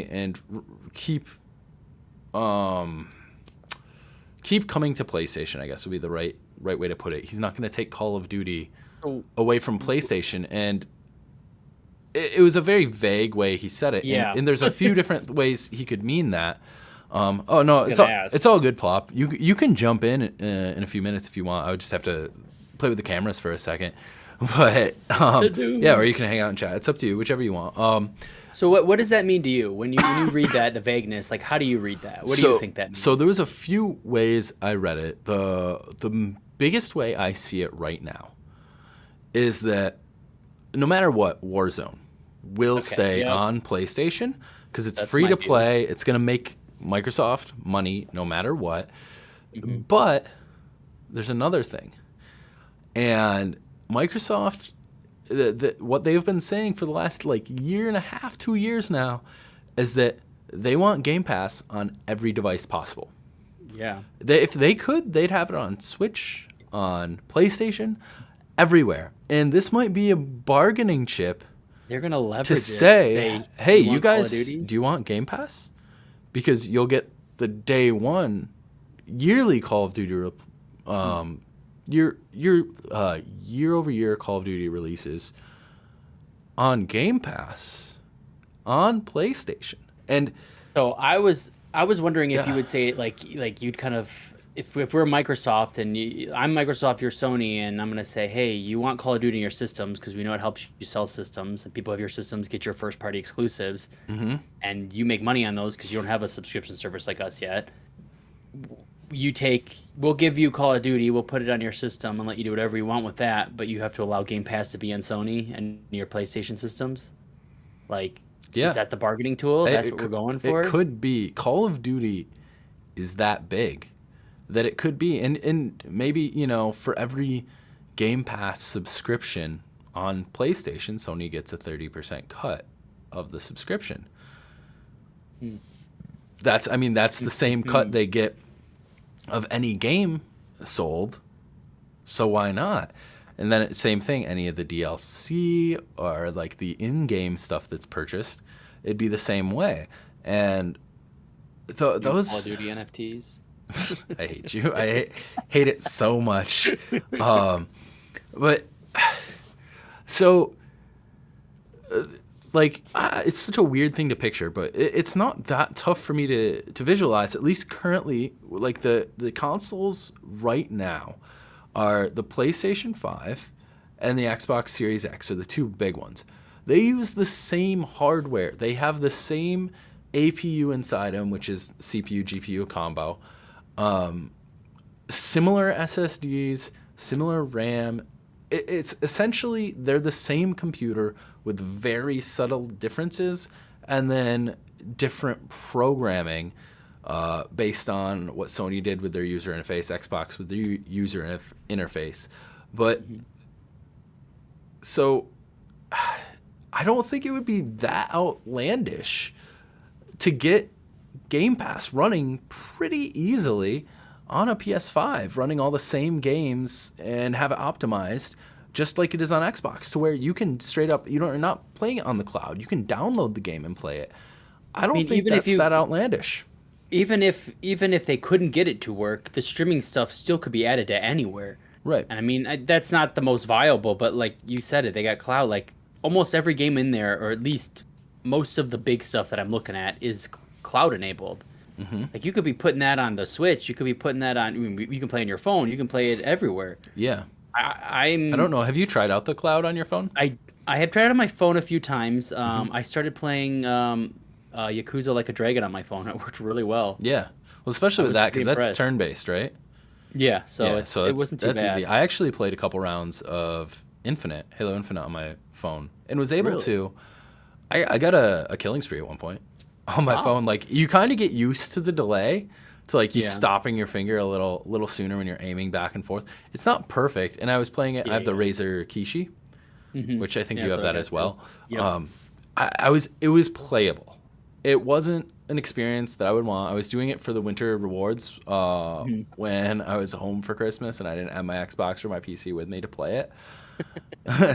and keep coming to PlayStation, I guess would be the right way to put it. He's not going to take Call of Duty away from PlayStation, and it was a very vague way he said it. Yeah. And there's a few different ways he could mean that. Oh no, it's all good, Plop. You can jump in a few minutes if you want. I would just have to play with the cameras for a second, but yeah, or you can hang out and chat. It's up to you, whichever you want. So what does that mean to you when you read that, the vagueness? Like, how do you read that? What do you think that means? So there was a few ways I read it. The biggest way I see it right now is that no matter what, Warzone will stay on PlayStation because it's free to play. It's going to make Microsoft money no matter what. Mm-hmm. But there's another thing. And Microsoft, what they've been saying for the last year and a half, 2 years now, is that they want Game Pass on every device possible. Yeah. If they could, they'd have it on Switch, on PlayStation, everywhere. And this might be a bargaining chip. They're gonna leverage to say, hey, you guys, do you want Game Pass? Because you'll get the day one yearly Call of Duty, year-over-year Call of Duty releases on Game Pass on PlayStation. And so I was wondering if you would say like you'd kind of, if we're Microsoft and I'm Microsoft, you're Sony, and I'm gonna say, hey, you want Call of Duty in your systems because we know it helps you sell systems, and people have your systems get your first party exclusives, and you make money on those because you don't have a subscription service like us yet. We'll give you Call of Duty, we'll put it on your system and let you do whatever you want with that, but you have to allow Game Pass to be on Sony and your PlayStation systems. Is that the bargaining tool? That's what we're going for? It could be. Call of Duty is that big that it could be. And maybe, for every Game Pass subscription on PlayStation, Sony gets a 30% cut of the subscription. That's the same cut they get of any game sold, so why not? And then same thing, any of the DLC or the in-game stuff that's purchased it'd be the same way. And Call of those, Duty NFTs. I hate you. Hate it so much. Um, but so it's such a weird thing to picture, but it's not that tough for me to visualize. At least currently, like the consoles right now are the PlayStation 5 and the Xbox Series X are the two big ones. They use the same hardware. They have the same APU inside them, which is CPU GPU combo. Similar SSDs, similar RAM. It's essentially they're the same computer with very subtle differences, and then different programming based on what Sony did with their user interface, Xbox with their user interface. But so I don't think it would be that outlandish to get Game Pass running pretty easily on a PS5, running all the same games and have it optimized just like it is on Xbox, to where you can straight up, you're not playing it on the cloud. You can download the game and play it. I don't think that's that outlandish. Even if they couldn't get it to work, the streaming stuff still could be added to anywhere. Right. And I mean, that's not the most viable, but like you said it, they got cloud. Like almost every game in there, or at least most of the big stuff that I'm looking at, is cloud enabled. Mm-hmm. Like you could be putting that on the Switch. You could be putting that on. I mean, you can play on your phone. You can play it everywhere. Yeah. I don't know. Have you tried out the cloud on your phone? I have tried it on my phone a few times. I started playing Yakuza Like a Dragon on my phone. It worked really well. Yeah. Well, especially with that, because that's turn-based, right? Yeah. So it wasn't too bad. That's easy. I actually played a couple rounds of Halo Infinite on my phone, and was able to. I got a killing spree at one point on my phone. Like, you kind of get used to the delay, to like you stopping your finger a little sooner when you're aiming back and forth. It's not perfect, and I was playing it. I have the Razer Kishi, which I think you have that as well. Yep. It was playable. It wasn't an experience that I would want. I was doing it for the winter rewards when I was home for Christmas and I didn't have my Xbox or my PC with me to play it.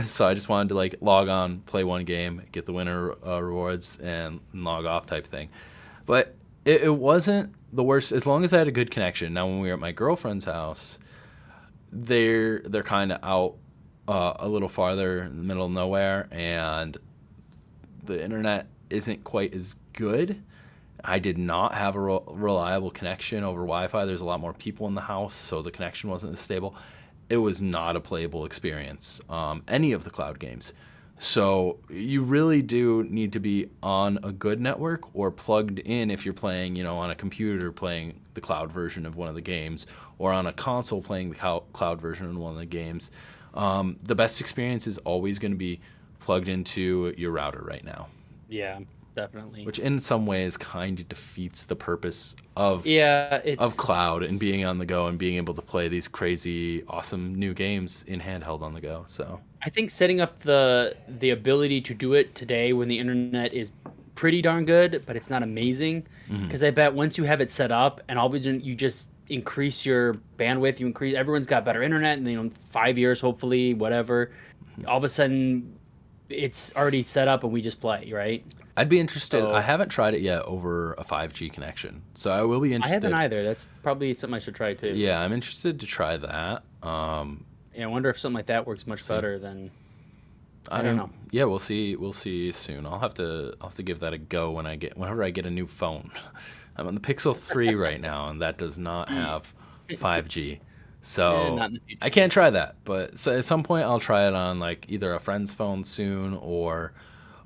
So I just wanted to like log on, play one game, get the winter rewards, and log off type thing. But it wasn't the worst, as long as I had a good connection. Now, when we were at my girlfriend's house, they're kind of out a little farther in the middle of nowhere, and the internet isn't quite as good. I did not have a reliable connection over Wi-Fi. There's a lot more people in the house, so the connection wasn't as stable. It was not a playable experience, any of the cloud games. So you really do need to be on a good network or plugged in if you're playing, on a computer playing the cloud version of one of the games, or on a console playing the cloud version of one of the games. The best experience is always going to be plugged into your router right now. Yeah, definitely. Which in some ways kind of defeats the purpose of cloud and being on the go and being able to play these crazy, awesome new games in handheld on the go. So I think setting up the ability to do it today when the internet is pretty darn good, but it's not amazing, because I bet once you have it set up and all of a sudden you just increase your bandwidth, everyone's got better internet, and 5 years hopefully, whatever, all of a sudden it's already set up and we just play, right? I'd be interested. I haven't tried it yet over a 5G connection, so I will be interested. I haven't either. That's probably something I should try too. Yeah, I'm interested to try that. Yeah, I wonder if something like that works much better than. I don't know. Yeah, we'll see. We'll see soon. I'll have to give that a go whenever I get a new phone. I'm on the Pixel 3 right now, and that does not have 5G. So I can't try that, but at some point I'll try it on like either a friend's phone soon, or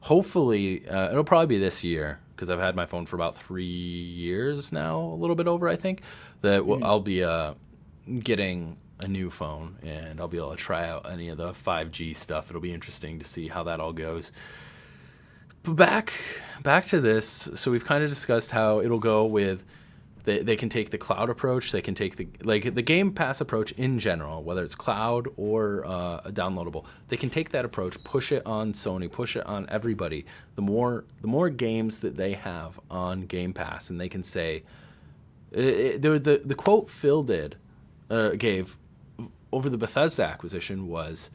hopefully it'll probably be this year, because I've had my phone for about 3 years now, a little bit over, I think. I'll be getting a new phone, and I'll be able to try out any of the 5G stuff. It'll be interesting to see how that all goes. But back to this. So we've kind of discussed how it'll go with. They can take the cloud approach. They can take the Game Pass approach in general, whether it's cloud or a downloadable. They can take that approach, push it on Sony, push it on everybody. The more games that they have on Game Pass, and they can say, the quote Phil gave over the Bethesda acquisition was,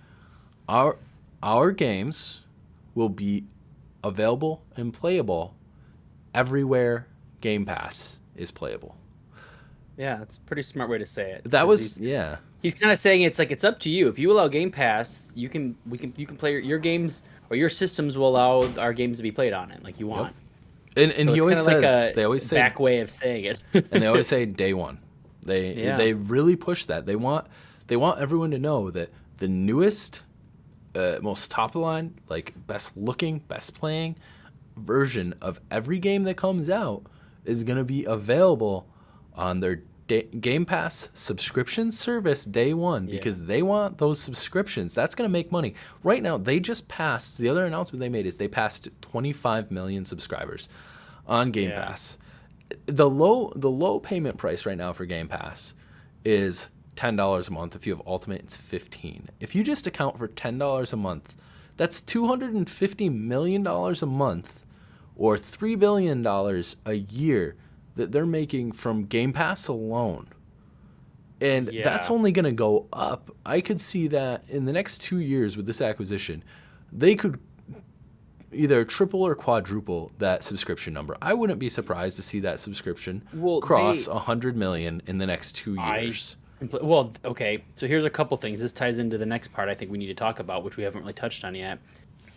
our games will be available and playable everywhere Game Pass is playable. Yeah, that's a pretty smart way to say it. That 'Cause was, yeah. he's kind of saying it's like it's up to you. If you allow Game Pass, you can play your games, or your systems will allow our games to be played on it like you Yep. want. And So he it's always kind of like says, a they always say, back way of saying it. and they always say day one. Yeah. They really push that. They want everyone to know that the newest, most top of the line, like best looking, best playing version of every game that comes out is going to be available on their Game Pass subscription service day one, because they want those subscriptions. That's going to make money. Right now, they just passed, the other announcement they made is they passed 25 million subscribers on Game Pass. The low payment price right now for Game Pass is $10 a month. If you have Ultimate, it's $15. If you just account for $10 a month, that's $250 million a month, or $3 billion a year that they're making from Game Pass alone. And that's only going to go up. I could see that in the next 2 years with this acquisition, they could either triple or quadruple that subscription number. I wouldn't be surprised to see that subscription cross 100 million in the next 2 years. Well, okay. So here's a couple things. This ties into the next part I think we need to talk about, which we haven't really touched on yet.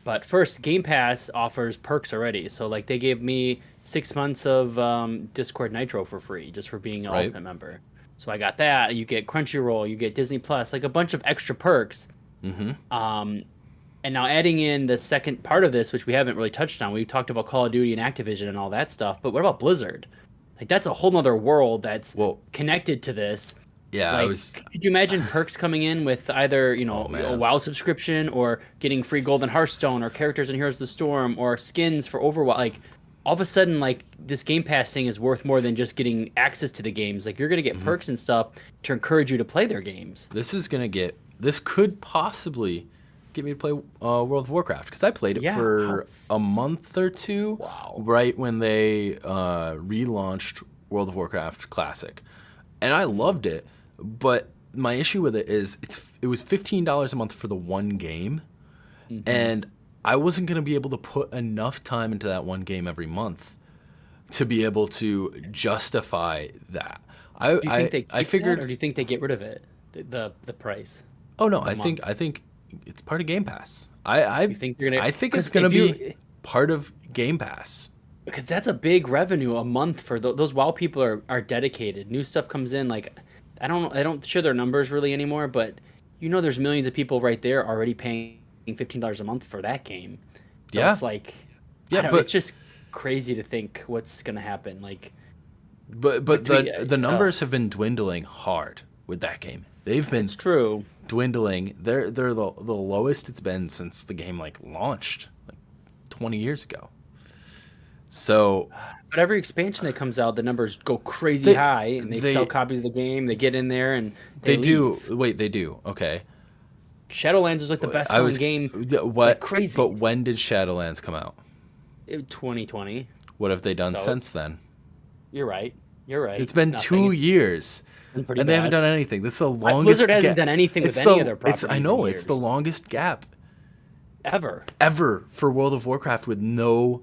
But first, Game Pass offers perks already. So like they gave me 6 months of Discord Nitro for free just for being an Ultimate member. So I got that. You get Crunchyroll, you get Disney Plus, like a bunch of extra perks. And now adding in the second part of this, which we haven't really touched on, we talked about Call of Duty and Activision and all that stuff. But what about Blizzard? Like that's a whole nother world that's connected to this. Yeah, like, could you imagine perks coming in with either a WoW subscription, or getting free gold in Hearthstone, or characters in Heroes of the Storm, or skins for Overwatch? Like all of a sudden, like this Game Pass thing is worth more than just getting access to the games. Like you're gonna get perks and stuff to encourage you to play their games. This could possibly get me to play World of Warcraft, because I played it for a month or two, right when they relaunched World of Warcraft Classic, and I loved it. But my issue with it is it was $15 a month for the one game, and I wasn't going to be able to put enough time into that one game every month to be able to justify that. I figured, or do you think they get rid of it, the price? Oh no, I think it's part of Game Pass. I think it's going to be part of Game Pass. Because that's a big revenue a month for those WoW people are dedicated. New stuff comes in, like I don't share their numbers really anymore, but there's millions of people right there already paying $15 a month for that game. So it's like but it's just crazy to think what's gonna happen. Like, but the numbers have been dwindling hard with that game. They've been dwindling. They're the lowest it's been since the game like launched like 20 years ago. So, but every expansion that comes out, the numbers go crazy high, and they sell copies of the game. They get in there and they do. Wait, they do. Okay. Shadowlands is like the best selling game. What? Like crazy. But when did Shadowlands come out? 2020. What have they done since then? You're right. It's been 2 years, and they haven't done anything. This is the longest. Blizzard hasn't done anything with any of their properties. I know it's the longest gap ever for World of Warcraft with no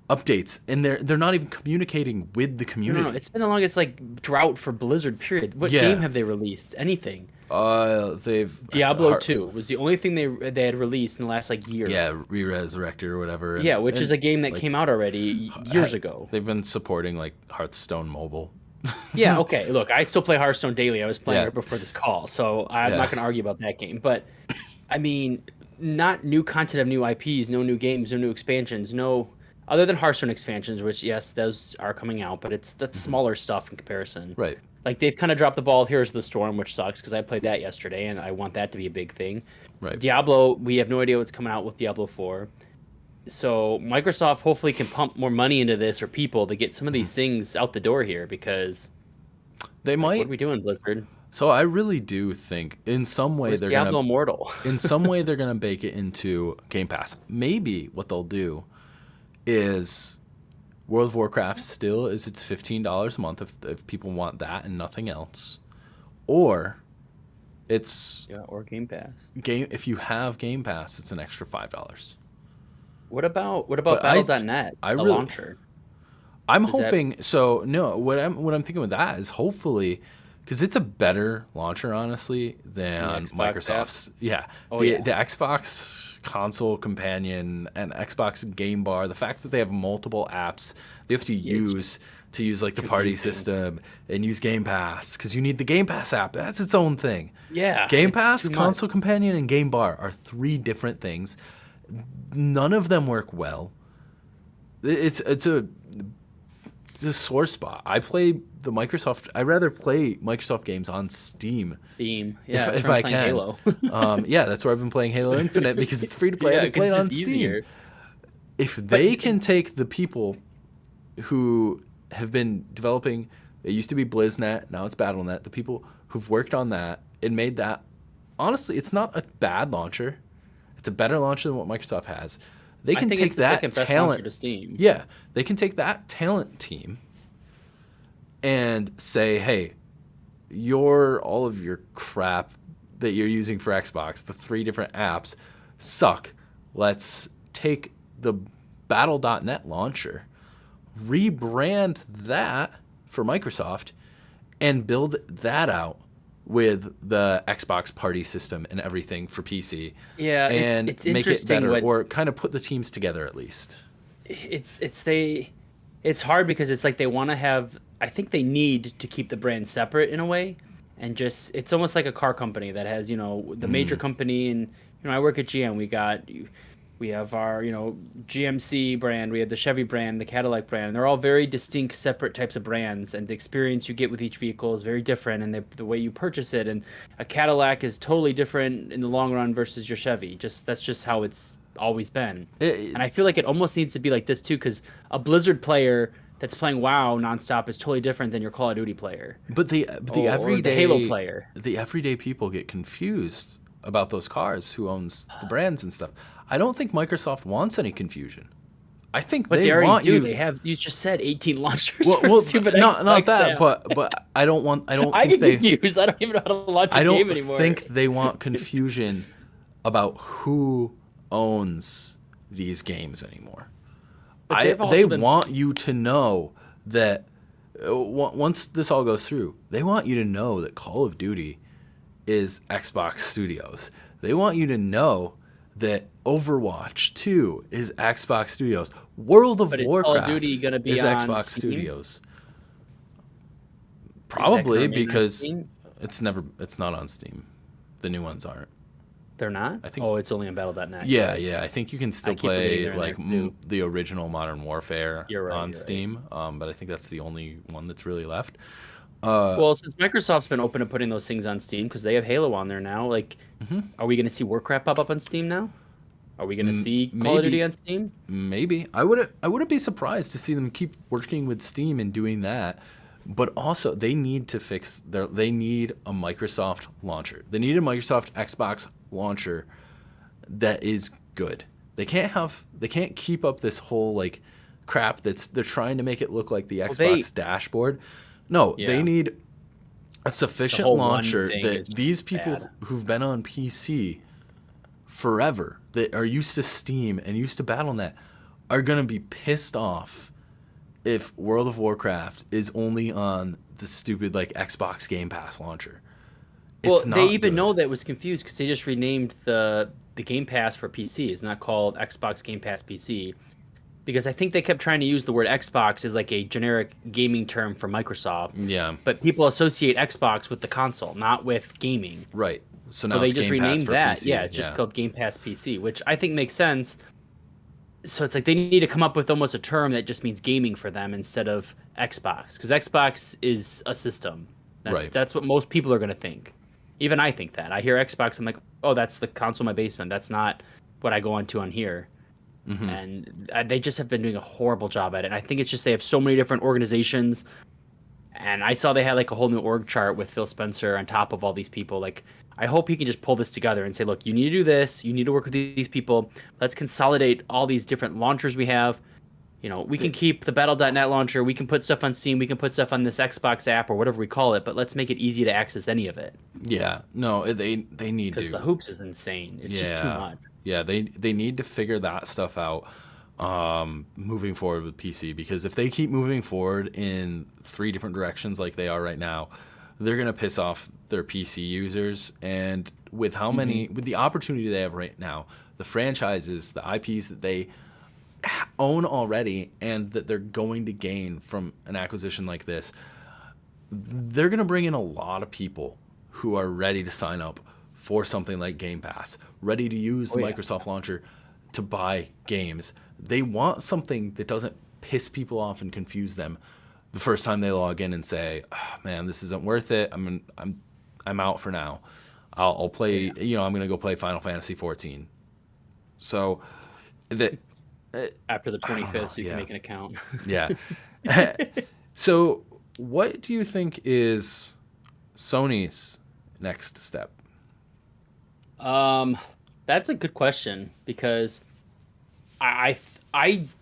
updates, and they're not even communicating with the community. No, it's been the longest like drought for Blizzard. Period. What game have they released? Anything? Diablo 2 was the only thing they had released in the last like year. Yeah, Re-Resurrected or whatever. Which is a game that came out already years ago. They've been supporting like Hearthstone Mobile. Yeah, okay. Look, I still play Hearthstone daily. I was playing it before this call, so I'm not going to argue about that game. But I mean, not new content of new IPs, no new games, no new expansions, no. Other than Hearthstone expansions, which, yes, those are coming out, but that's smaller stuff in comparison. Right. Like, they've kind of dropped the ball. Here's the Storm, which sucks, because I played that yesterday, and I want that to be a big thing. Right. Diablo, we have no idea what's coming out with Diablo 4. So Microsoft hopefully can pump more money into this, or people, to get some of these things out the door here, because they might. What are we doing, Blizzard? So I really do think in some way they're Diablo Immortal? In some way they're going to bake it into Game Pass. Maybe what they'll do is World of Warcraft still is it's $15 a month if people want that and nothing else, or it's or Game Pass. If you have Game Pass, it's an extra $5. What about But Battle.net, I the really, launcher? I'm Does that hoping. So no, what I'm thinking with that is hopefully, because it's a better launcher, honestly, the than Xbox app? Microsoft's. Yeah, Oh the yeah, Xbox console companion and Xbox Game Bar. The fact that they have multiple apps they have to it's just use like the party confusing. system and use Game Pass because you need the Game Pass app. That's its own thing. Yeah, Game it's Pass, too much. console companion, and Game Bar are three different things. None of them work well. It's a sore spot. I play the Microsoft. I rather play Microsoft games on Steam Theme. if Yeah, that's if where I'm I playing can. Halo. Yeah, that's where I've been playing Halo Infinite because it's free to play. I Yeah, just because play it it's on just Steam. easier. If But they can take the people who have been developing, it used to be BlizzNet, now it's BattleNet. The people who've worked on that and made that, honestly, it's not a bad launcher. It's a better launcher than what Microsoft has. They I can think take it's the that second best launcher talent. to Steam. Yeah, they can take that talent team and say, hey, all of your crap that you're using for Xbox, the three different apps, suck. Let's take the Battle.net launcher, rebrand that for Microsoft, and build that out with the Xbox party system and everything for PC, Yeah, it's and it's make it interesting better, what or kind of put the teams together at least. it's they it's hard because it's like they want to have I think they need to keep the brand separate in a way and just it's almost like a car company that has, the major Mm. company and I work at GM. We have our, GMC brand, we have the Chevy brand, the Cadillac brand. They're all very distinct separate types of brands and the experience you get with each vehicle is very different and the way you purchase it and a Cadillac is totally different in the long run versus your Chevy. Just that's just how it's always been. It, And I feel like it almost needs to be like this too, because a Blizzard player that's playing WoW nonstop is totally different than your Call of Duty player or the Halo player. the everyday people get confused about those cars who owns the brands and stuff. I don't think Microsoft wants any confusion. I think But they they already want do. you. They have. You just said 18 launchers Well, for well, stupid not Xbox that, app. but I don't want. I don't I think get they. confused. I don't even know how to launch a I game don't anymore. think they want confusion about who owns these games anymore. But they've They also been. want you to know that once this all goes through, they want you to know that Call of Duty is Xbox Studios. They want you to know that Overwatch 2 is Xbox Studios. World of But is Call of Duty Warcraft gonna be is on Xbox Steam? Studios. Is that gonna Probably remain on because Steam? it's not on Steam. The new ones aren't. They're not. I think Oh, it's only on Battle.net. You're yeah, right. yeah. I think you can I still keep forgetting play they're in there like too. the original Modern Warfare You're right. on You're right. Steam, but I think that's the only one that's really left. Well, since Microsoft's been open to putting those things on Steam because they have Halo on there now, like, Mhm. are we gonna see Warcraft pop up on Steam now? Are we gonna see Call of Duty Maybe, on Steam? maybe I wouldn't be surprised to see them keep working with Steam and doing that. But also, they need to fix their. They need a Microsoft launcher. They need a Microsoft Xbox launcher that is good. They can't keep up this whole like crap that's they're trying to make it look like the Well, they Xbox dashboard. No, they yeah. need a The sufficient whole one launcher thing that is these just people bad. who've been on PC forever, that are used to Steam and used to BattleNet, are gonna be pissed off if World of Warcraft is only on the stupid like Xbox Game Pass launcher. Well, It's they not even know good. that was confused because they just renamed the Game Pass for PC. It's not called Xbox Game Pass PC because I think they kept trying to use the word Xbox as like a generic gaming term for Microsoft, Yeah, but people associate Xbox with the console, not with gaming. right. So So now they it's just Game Pass renamed for that. Yeah, PC. it's just Yeah. called Game Pass PC, which I think makes sense. So it's like they need to come up with almost a term that just means gaming for them instead of Xbox, because Xbox is a system. Right. That's what most people are going to think. Even I think that. I hear Xbox, I'm like, oh, that's the console in my basement. That's not what I go onto on here. Hmm. And they just have been doing a horrible job at it. And I think it's just they have so many different organizations. And I saw they had like a whole new org chart with Phil Spencer on top of all these people. Like, I hope he can just pull this together and say, look, you need to do this. You need to work with these people. Let's consolidate all these different launchers we have. We can keep the Battle.net launcher. We can put stuff on Steam. We can put stuff on this Xbox app or whatever we call it. But let's make it easy to access any of it Yeah. No, they need because the to. hoops is insane. It's just too Yeah. much. Yeah, they need to figure that stuff out moving forward with PC, because if they keep moving forward in three different directions like they are right now, they're gonna piss off their PC users. And with how many, with the opportunity they have right now, the franchises, the IPs that they own already, and that they're going to gain from an acquisition like this, they're going to bring in a lot of people who are ready to sign up for something like Game Pass, ready to use the Oh yeah. Microsoft launcher to buy games. They want something that doesn't piss people off and confuse them the first time they log in and say, oh, "Man, this isn't worth it. I'm out for now. I'll play. Yeah. I'm going to go play Final Fantasy 14." So that After the I don't 25th, know. so you can make an account. Yeah. So, what do you think is Sony's next step? Um, that's a good question because I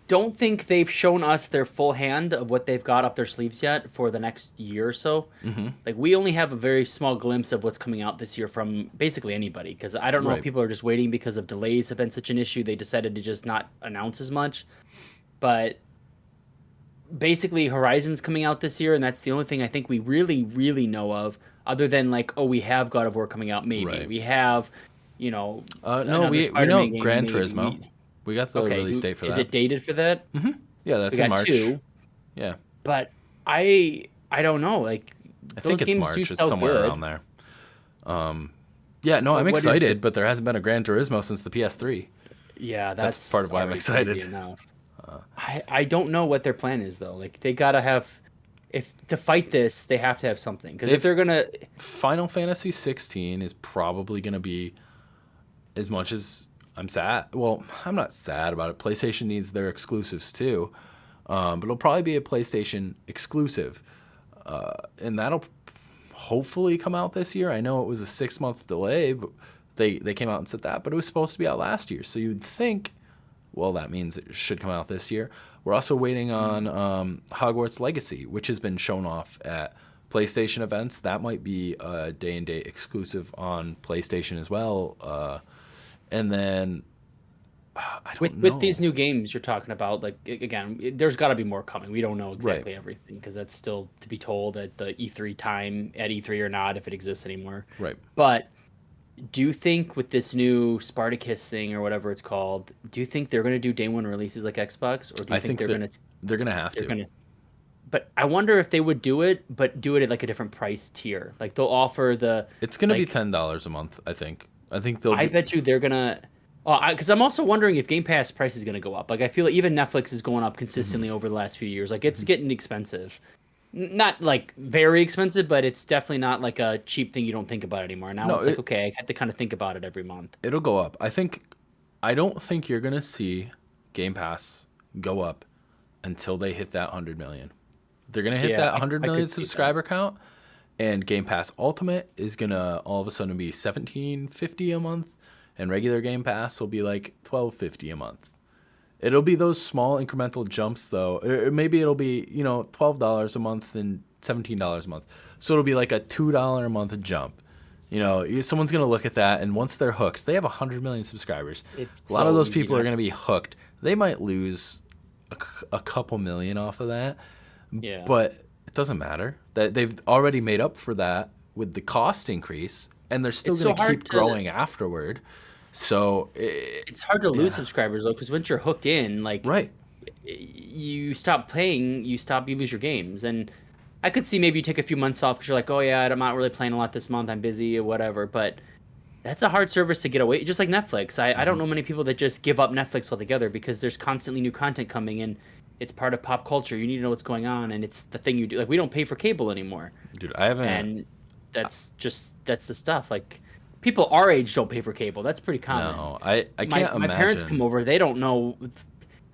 don't think they've shown us their full hand of what they've got up their sleeves yet for the next year or so. Mm-hmm. Like we only have a very small glimpse of what's coming out this year from basically anybody because I don't know if Right. people are just waiting because of delays have been such an issue they decided to just not announce as much. But basically Horizon's coming out this year and that's the only thing I think we really know of other than like we have God of War coming out maybe. Right. We have No, another we know Spider-Man game Gran maybe. Turismo. We got the Okay, release date for is that. it dated for that? Mm-hmm. Yeah, that's We in got March. two, Yeah, but I don't know. Like I those think it's games March. do It's sell somewhere good. around there. Yeah, no, I'm What is excited, but there hasn't been a Gran Turismo since the PS3. Yeah, That's part of why I'm already excited. crazy enough. I don't know what their plan is though. Like they gotta have if to fight this, they have to have something because if They've- they're gonna Final Fantasy 16 is probably going to be, as much as I'm sad. Well, I'm not sad about it. PlayStation needs their exclusives too, but it'll probably be a PlayStation exclusive, and that'll hopefully come out this year. I know it was a 6-month delay, but they came out and said that, but it was supposed to be out last year. So you'd think, well, that means it should come out this year. We're also waiting on Hogwarts Legacy, which has been shown off at PlayStation events. That might be a day-and-date exclusive on PlayStation as well. And then I don't know. with these new games you're talking about, like again, there's got to be more coming. We don't know exactly everything because that's still to be told at the E3 time at E3 or not if it exists anymore. Right. But do you think with this new Spartacus thing or whatever it's called, do you think they're going to do day one releases like Xbox, or do you I think they're going to they're gonna have they're to. going to? But I wonder if they would do it, but do it at like a different price tier. Like they'll offer the. It's gonna be like, $10 a month. I think. I think they'll. I bet you they're gonna. Oh, because I'm also wondering if Game Pass price is gonna go up. Like I feel like even Netflix is going up consistently over the last few years. Like it's getting expensive. Not like very expensive, but it's definitely not like a cheap thing you don't think about anymore. Now No, it's like okay, I have to kind of think about it every month. It'll go up. I don't think you're gonna see Game Pass go up until they hit that 100 million. They're gonna hit Yeah, that I 100 could million see that. subscriber count, and Game Pass Ultimate is gonna all of a sudden be $17.50 a month, and regular Game Pass will be like $12.50 a month. It'll be those small incremental jumps though. Or maybe it'll be $12 a month and $17 a month. So it'll be like a $2 a month jump. Someone's gonna look at that, and once they're hooked, they have 100 million subscribers. It's A lot of so those easy people are to- gonna be hooked. They might lose a couple million off of that, Yeah. but it doesn't matter. That they've already made up for that with the cost increase, and they're still It's so gonna hard keep to- growing afterward. So It's hard to lose subscribers though, because once you're hooked in, like right. you stop playing, you lose your games. And I could see maybe you take a few months off because you're like, oh yeah, I'm not really playing a lot this month. I'm busy or whatever. But that's a hard service to get away. Just like Netflix, I don't know many people that just give up Netflix altogether because there's constantly new content coming in. It's part of pop culture. You need to know what's going on, and it's the thing you do. Like we don't pay for cable anymore, Dude, I haven't. and that's the stuff. Like people our age don't pay for cable. That's pretty common. No, I can't my imagine. parents come over. They don't know.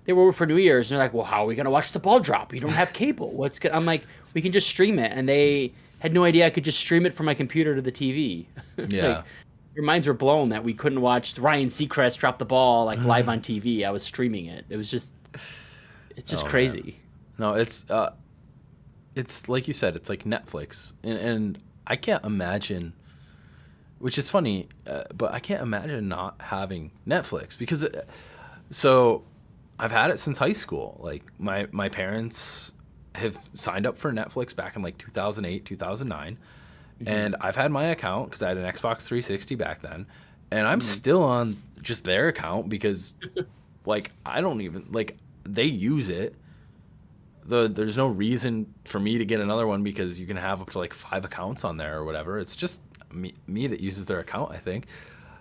They were over for New Year's, and they're like, "Well, how are we gonna watch the ball drop? You don't have cable. What's good?" I'm like, "We can just stream it," and they had no idea I could just stream it from my computer to the TV. Yeah. Like, your minds were blown that we couldn't watch Ryan Seacrest drop the ball like live on TV. I was streaming it. It was just, it's just Oh, crazy. No, it's like you said. It's like Netflix, and I can't imagine which is funny, but I can't imagine not having Netflix because so I've had it since high school. Like my parents have signed up for Netflix back in like 2008, 2009, and I've had my account because I had an Xbox 360 back then, and I'm still on just their account because like I don't even like they use it. There's no reason for me to get another one because you can have up to like 5 accounts on there or whatever. It's just me that uses their account, I think.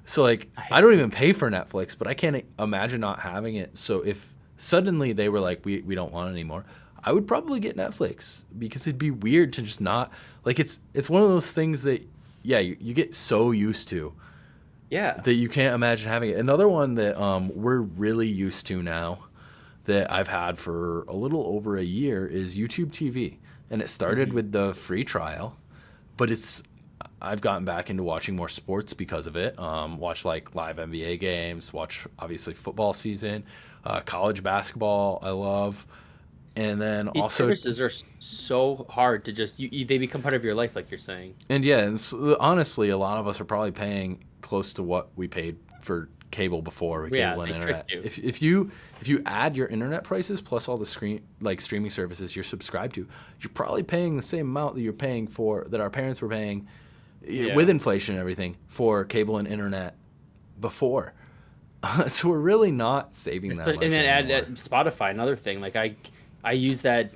So like I don't even pay for Netflix, but I can't imagine not having it. So if suddenly they were like we don't want it anymore, I would probably get Netflix because it'd be weird to just not like it's one of those things that you get so used to that you can't imagine having it. Another one that we're really used to now that I've had for a little over a year is YouTube TV. And it started with the free trial, but I've gotten back into watching more sports because of it. Watch like live NBA games, watch obviously football season, college basketball I love. And then These also services are so hard to just they become part of your life, like you're saying. and yeah, and so, honestly, a lot of us are probably paying close to what we paid for cable before, cable and they internet. tricked you. If you add your internet prices plus all the streaming services you're subscribed to, you're probably paying the same amount that you're paying for that our parents were paying with inflation and everything for cable and internet before. So we're really not saving that much. And then anymore. add Spotify, another thing. Like I use that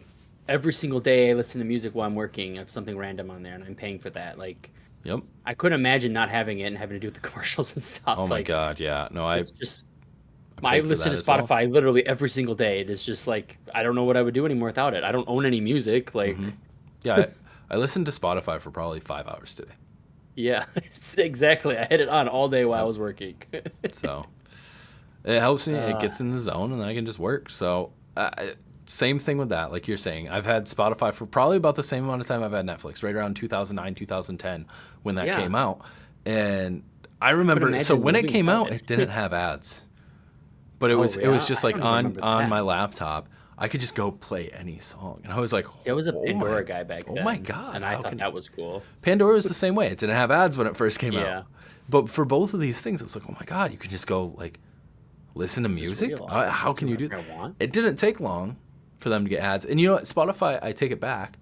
every single day. I listen to music while I'm working. I have something random on there, and I'm paying for that. Like, Yep. I couldn't imagine not having it and having to do with the commercials and stuff. Oh my like, God, yeah. No, it's just I I paid for listen that to as well. Spotify literally every single day. It is just like I don't know what I would do anymore without it. I don't own any music. Like, Yeah, I listened to Spotify for probably 5 hours today. yeah, exactly. I had it on all day while I was working. So it helps me. It gets in the zone, and then I can just work. So same thing with that. Like you're saying, I've had Spotify for probably about the same amount of time I've had Netflix, right around 2009, 2010 when that came out. And I remember, so when it living came without out, it. it didn't have ads, but it was just I like don't even remember on that. my laptop. I could just go play any song, and I was like, See, I was a "Oh Pandora my- guy back then. Oh my God! And I how thought can-" that was cool. Pandora was the same way. It didn't have ads when it first came Yeah. out. But for both of these things, it was like, oh my God, you could just go like listen to This is music. real. How This can is you do what I that? want. It didn't take long for them to get ads. And you know what? Spotify, I take it back,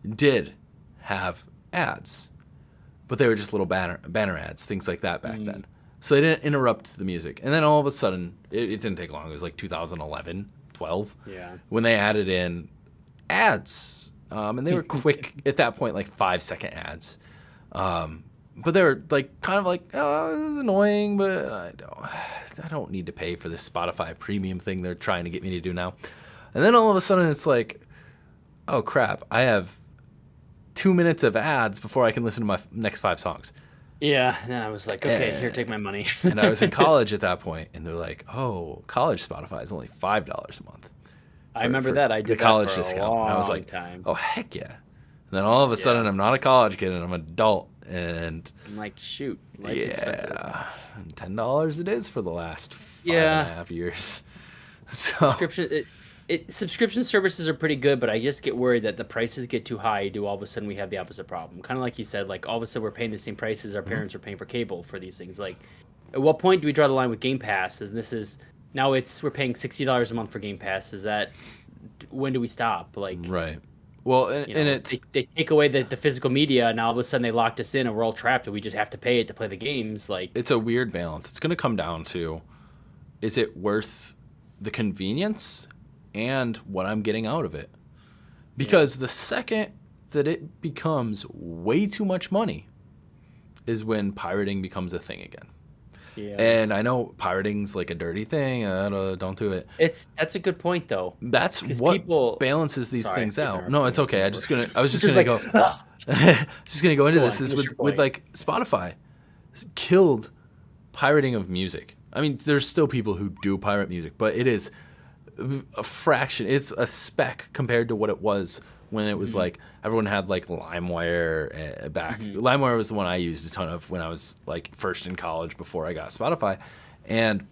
did have ads, but they were just little banner ads, things like that back then. So they didn't interrupt the music. And then all of a sudden, it didn't take long. It was like 2011, 12, Yeah. when they added in ads. And they were quick at that point, like 5-second ads. But they were like kind of like, oh, this is annoying, but I don't need to pay for this Spotify premium thing they're trying to get me to do now. And then all of a sudden it's like, oh crap, I have 2 minutes of ads before I can listen to my next 5 songs. Yeah. And then I was like, okay, here, take my money. And I was in college at that point, and they're like, oh, college Spotify is only $5 a month. I remember that. I did the that college for a discount. And I was long like, time. oh heck yeah. And then all of a sudden I'm not a college kid and I'm an adult, and I'm like, shoot, life's expensive. yeah, $10 it is for the last 5.5 years. So Subscription services are pretty good, but I just get worried that the prices get too high. Do all of a sudden we have the opposite problem? Kind of like you said, like all of a sudden we're paying the same prices our parents are paying for cable for these things. Like, at what point do we draw the line with Game Pass? And this is now we're paying $60 a month for Game Pass. Is that when do we stop? Like, right. Well, and, you know, and it's they take away the physical media, and all of a sudden they locked us in, and we're all trapped, and we just have to pay it to play the games. Like, it's a weird balance. It's going to come down to, is it worth the convenience and what I'm getting out of it? Because the second that it becomes way too much money is when pirating becomes a thing again. yeah, And I know pirating's like a dirty thing. Don't do it. that's a good point though. That's 'Cause what people- balances these Sorry, things keep out. No, it's okay. interrupting. I was just Just gonna like, go. Just gonna go into Go this. on, Is finish your with point. like Spotify killed pirating of music. I mean, there's still people who do pirate music, but it is a fraction. It's a speck compared to what it was when it was like everyone had like LimeWire back. LimeWire was the one I used a ton of when I was like first in college before I got Spotify, and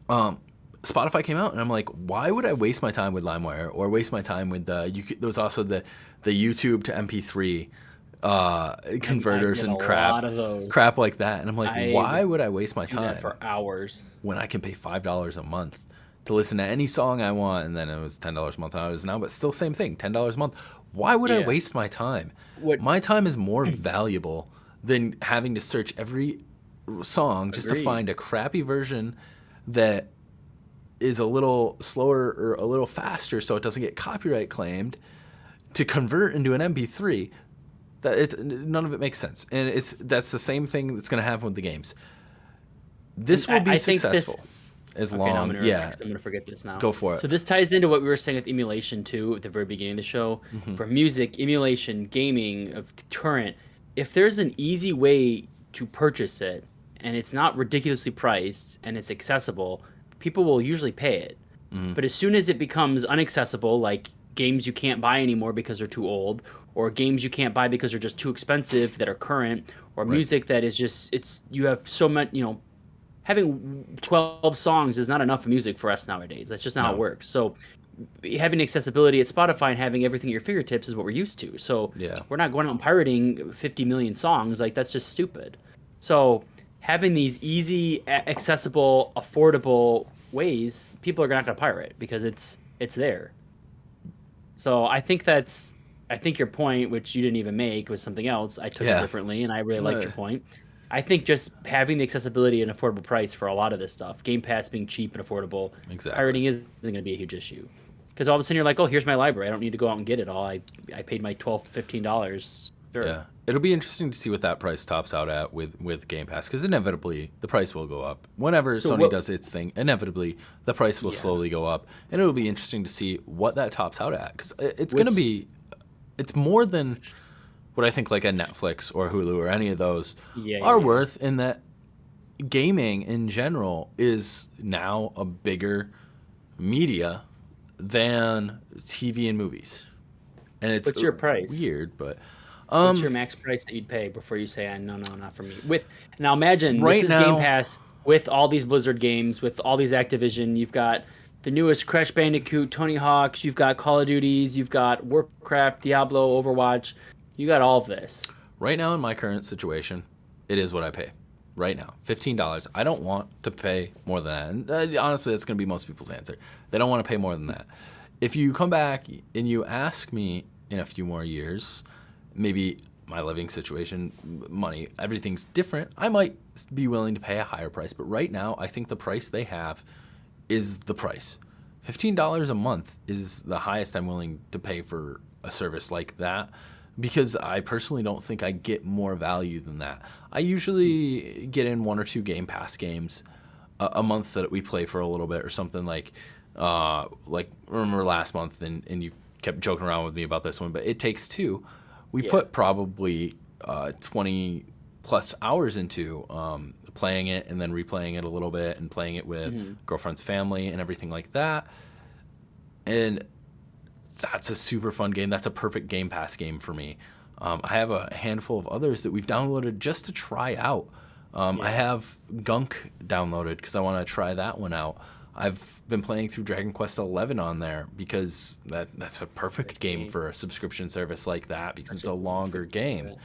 Spotify came out, and I'm like, why would I waste my time with LimeWire or waste my time with there was also the YouTube to MP3 I converters get a and lot of those. crap like that. And I'm like, I why would I waste my do that time for hours. when I can pay $5 a month to listen to any song I want? And then it was $10 a month, and it is now, but still same thing, $10 a month. Why would I Yeah. waste my time? What? My time is more valuable than having to search every song just to Agreed. find a crappy version that is a little slower or a little faster so it doesn't get copyright claimed to convert into an MP3. None of it makes sense. And that's the same thing that's going to happen with the games. This will be I think this. successful as Okay, now long, yeah, I'm gonna forget this now. go for it. So this ties into what we were saying with emulation too at the very beginning of the show. Mm-hmm. For music, emulation, gaming, of current, if there's an easy way to purchase it and it's not ridiculously priced and it's accessible, people will usually pay it. Mm-hmm. But as soon as it becomes inaccessible, like games you can't buy anymore because they're too old, or games you can't buy because they're just too expensive that are current, or Right. music that is just you have so much, having 12 songs is not enough music for us nowadays. That's just not how No. it works. So having accessibility at Spotify and having everything at your fingertips is what we're used to. So Yeah. we're not going out and pirating 50 million songs. Like, that's just stupid. So having these easy, accessible, affordable ways, people are not going to pirate because it's there. So I think your point, which you didn't even make, was something else. I took it Yeah. differently, and I really liked your Uh, point. I think just having the accessibility and affordable price for a lot of this stuff, Game Pass being cheap and affordable, Exactly. pirating isn't going to be a huge issue. Because all of a sudden you're like, oh, here's my library. I don't need to go out and get it all. I paid my $12, $15. Sure. Yeah. It'll be interesting to see what that price tops out at with Game Pass, because inevitably the price will go up. Whenever So Sony what- does its thing, inevitably the price will Yeah. slowly go up, and it'll be interesting to see what that tops out at, because it's more than what I think like a Netflix or Hulu or any of those Yeah, are yeah. worth, in that gaming in general is now a bigger media than TV and movies. And it's What's your price? weird, but What's your max price that you'd pay before you say, no, not for me? Now imagine Right this is now- Game Pass with all these Blizzard games, with all these Activision. You've got the newest Crash Bandicoot, Tony Hawk's. You've got Call of Duties. You've got Warcraft, Diablo, Overwatch. You got all of this. right now in my current situation, it is what I pay. Right now, $15. I don't want to pay more than that. And, honestly, that's going to be most people's answer. They don't want to pay more than that. If you come back and you ask me in a few more years, maybe my living situation, money, everything's different, I might be willing to pay a higher price. But right now, I think the price they have is the price. $15 a month is the highest I'm willing to pay for a service like that, because I personally don't think I get more value than that. I usually get in one or two Game Pass games a month that we play for a little bit or something, like remember last month, and you kept joking around with me about this one, but It Takes Two. We Yeah. put probably 20 plus hours into playing it and then replaying it a little bit and playing it with girlfriend's family and everything like that. And that's a super fun game. That's a perfect Game Pass game for me. I have a handful of others that we've downloaded just to try out. I have Gunk downloaded because I want to try that one out. I've been playing through Dragon Quest XI on there because that's a perfect game for a subscription service like that, because it's a longer game.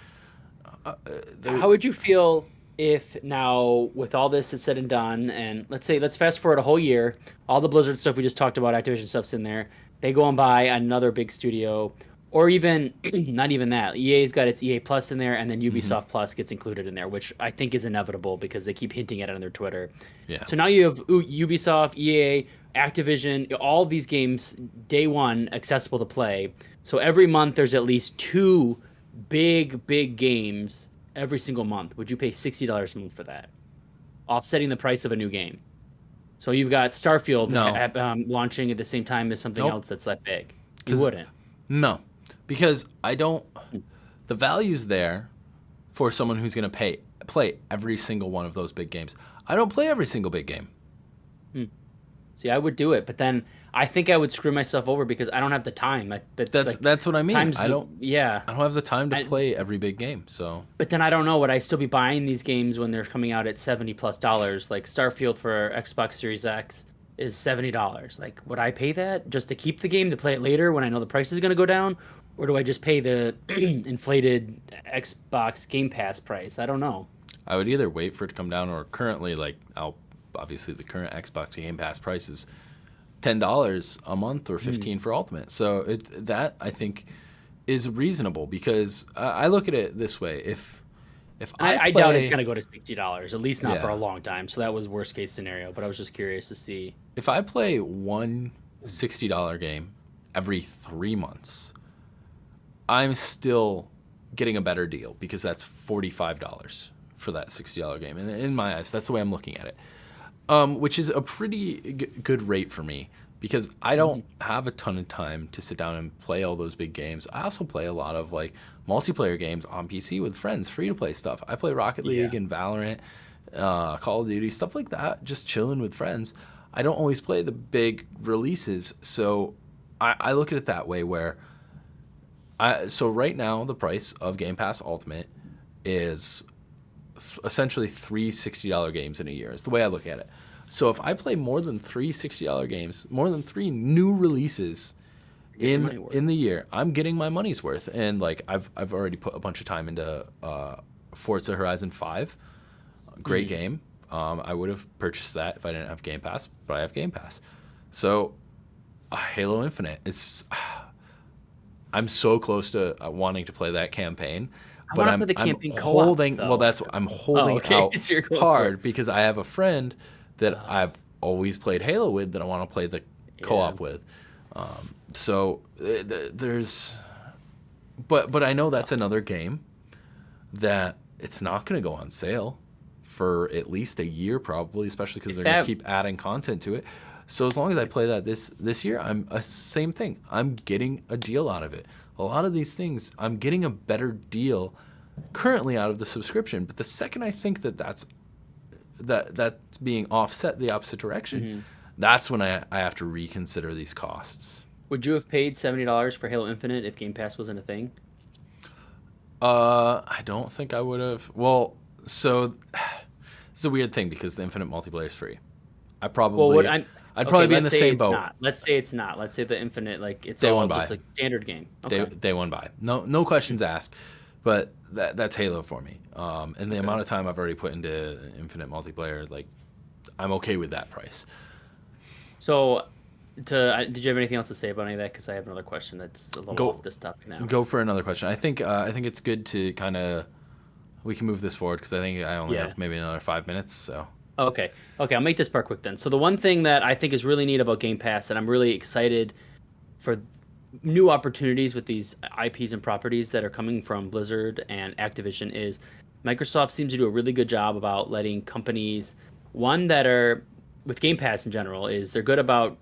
How would you feel if now, with all this is said and done, and let's fast forward a whole year, all the Blizzard stuff we just talked about, Activision stuff's in there, they go and buy another big studio, or even not even that. EA's got its EA Plus in there, and then Ubisoft Plus gets included in there, which I think is inevitable because they keep hinting at it on their Twitter. Yeah. So now you have Ubisoft, EA, Activision, all these games day one accessible to play. So every month there's at least two big games every single month. Would you pay $60 a month for that, offsetting the price of a new game? So you've got Starfield No. launching at the same time as something Nope. else that's that big. You 'Cause- wouldn't. No, because I don't. The value's there for someone who's going to play every single one of those big games. I don't play every single big game. See, I would do it, but then I think I would screw myself over because I don't have the time. That's what I mean. I don't have the time to play every big game. So, But then I don't know, would I still be buying these games when they're coming out at $70+? Like Starfield for Xbox Series X is $70. Like, would I pay that just to keep the game to play it later when I know the price is going to go down? Or do I just pay the inflated Xbox Game Pass price? I don't know. I would either wait for it to come down, or currently, like, I'll obviously the current Xbox Game Pass price is $10 a month or 15 for Ultimate. So that I think is reasonable, because I look at it this way: if I I doubt it's play, gonna go to $60, at least not for a yeah, long time. So that was worst case scenario. But I was just curious to see. if I play one $60 game every 3 months, I'm still getting a better deal, because that's $45 for that $60 game. And in my eyes, that's the way I'm looking at it. Which is a pretty good rate for me, because I don't have a ton of time to sit down and play all those big games. I also play a lot of like multiplayer games on PC with friends, free to play stuff. I play Rocket Yeah. League and Valorant, Call of Duty, stuff like that, just chilling with friends. I don't always play the big releases, so I look at it that way. Where so right now the price of Game Pass Ultimate is essentially three $60 games in a year. Is the way I look at it. So if I play more than three $60 games, more than three new releases Get your money worth. in the year, I'm getting my money's worth. And like I've already put a bunch of time into Forza Horizon 5. Great game. I would have purchased that if I didn't have Game Pass, but I have Game Pass. So Halo Infinite, it's I'm so close to wanting to play that campaign, I but want to play the I'm campaign co-op holding. Well, though. that's I'm holding Okay, out so you're going for it. hard, because I have a friend that I've always played Halo with, that I want to play the Yeah. co-op with. So there's, but I know that's another game that it's not going to go on sale for at least a year, probably, especially because If they're going to that keep adding content to it. So as long as I play that this year, I'm same thing. I'm getting a deal out of it. A lot of these things, I'm getting a better deal currently out of the subscription. But the second I think that's being offset the opposite direction, that's when I have to reconsider these costs. would you have paid $70 for Halo Infinite if Game Pass wasn't a thing? I don't think I would have. Well, so it's a weird thing, because the Infinite multiplayer is free. I Well, what probably, I'm I'd okay, probably be in let's the say same it's boat. not. Let's say it's not. Let's say the Infinite, like it's Day all one just buy. like standard game. Day Okay. day one buy. No questions asked. But that's Halo for me. And the Okay. amount of time I've already put into Infinite multiplayer, like, I'm okay with that price. So, did you have anything else to say about any of that? Because I have another question that's a little Go off this topic now. go for another question. I think it's good to kind of, we can move this forward, because I think I only Yeah. have maybe another 5 minutes. So Okay. Okay, I'll make this part quick then. So the one thing that I think is really neat about Game Pass, and I'm really excited for new opportunities with these IPs and properties that are coming from Blizzard and Activision, is Microsoft seems to do a really good job about letting companies, one that are with Game Pass in general, is they're good about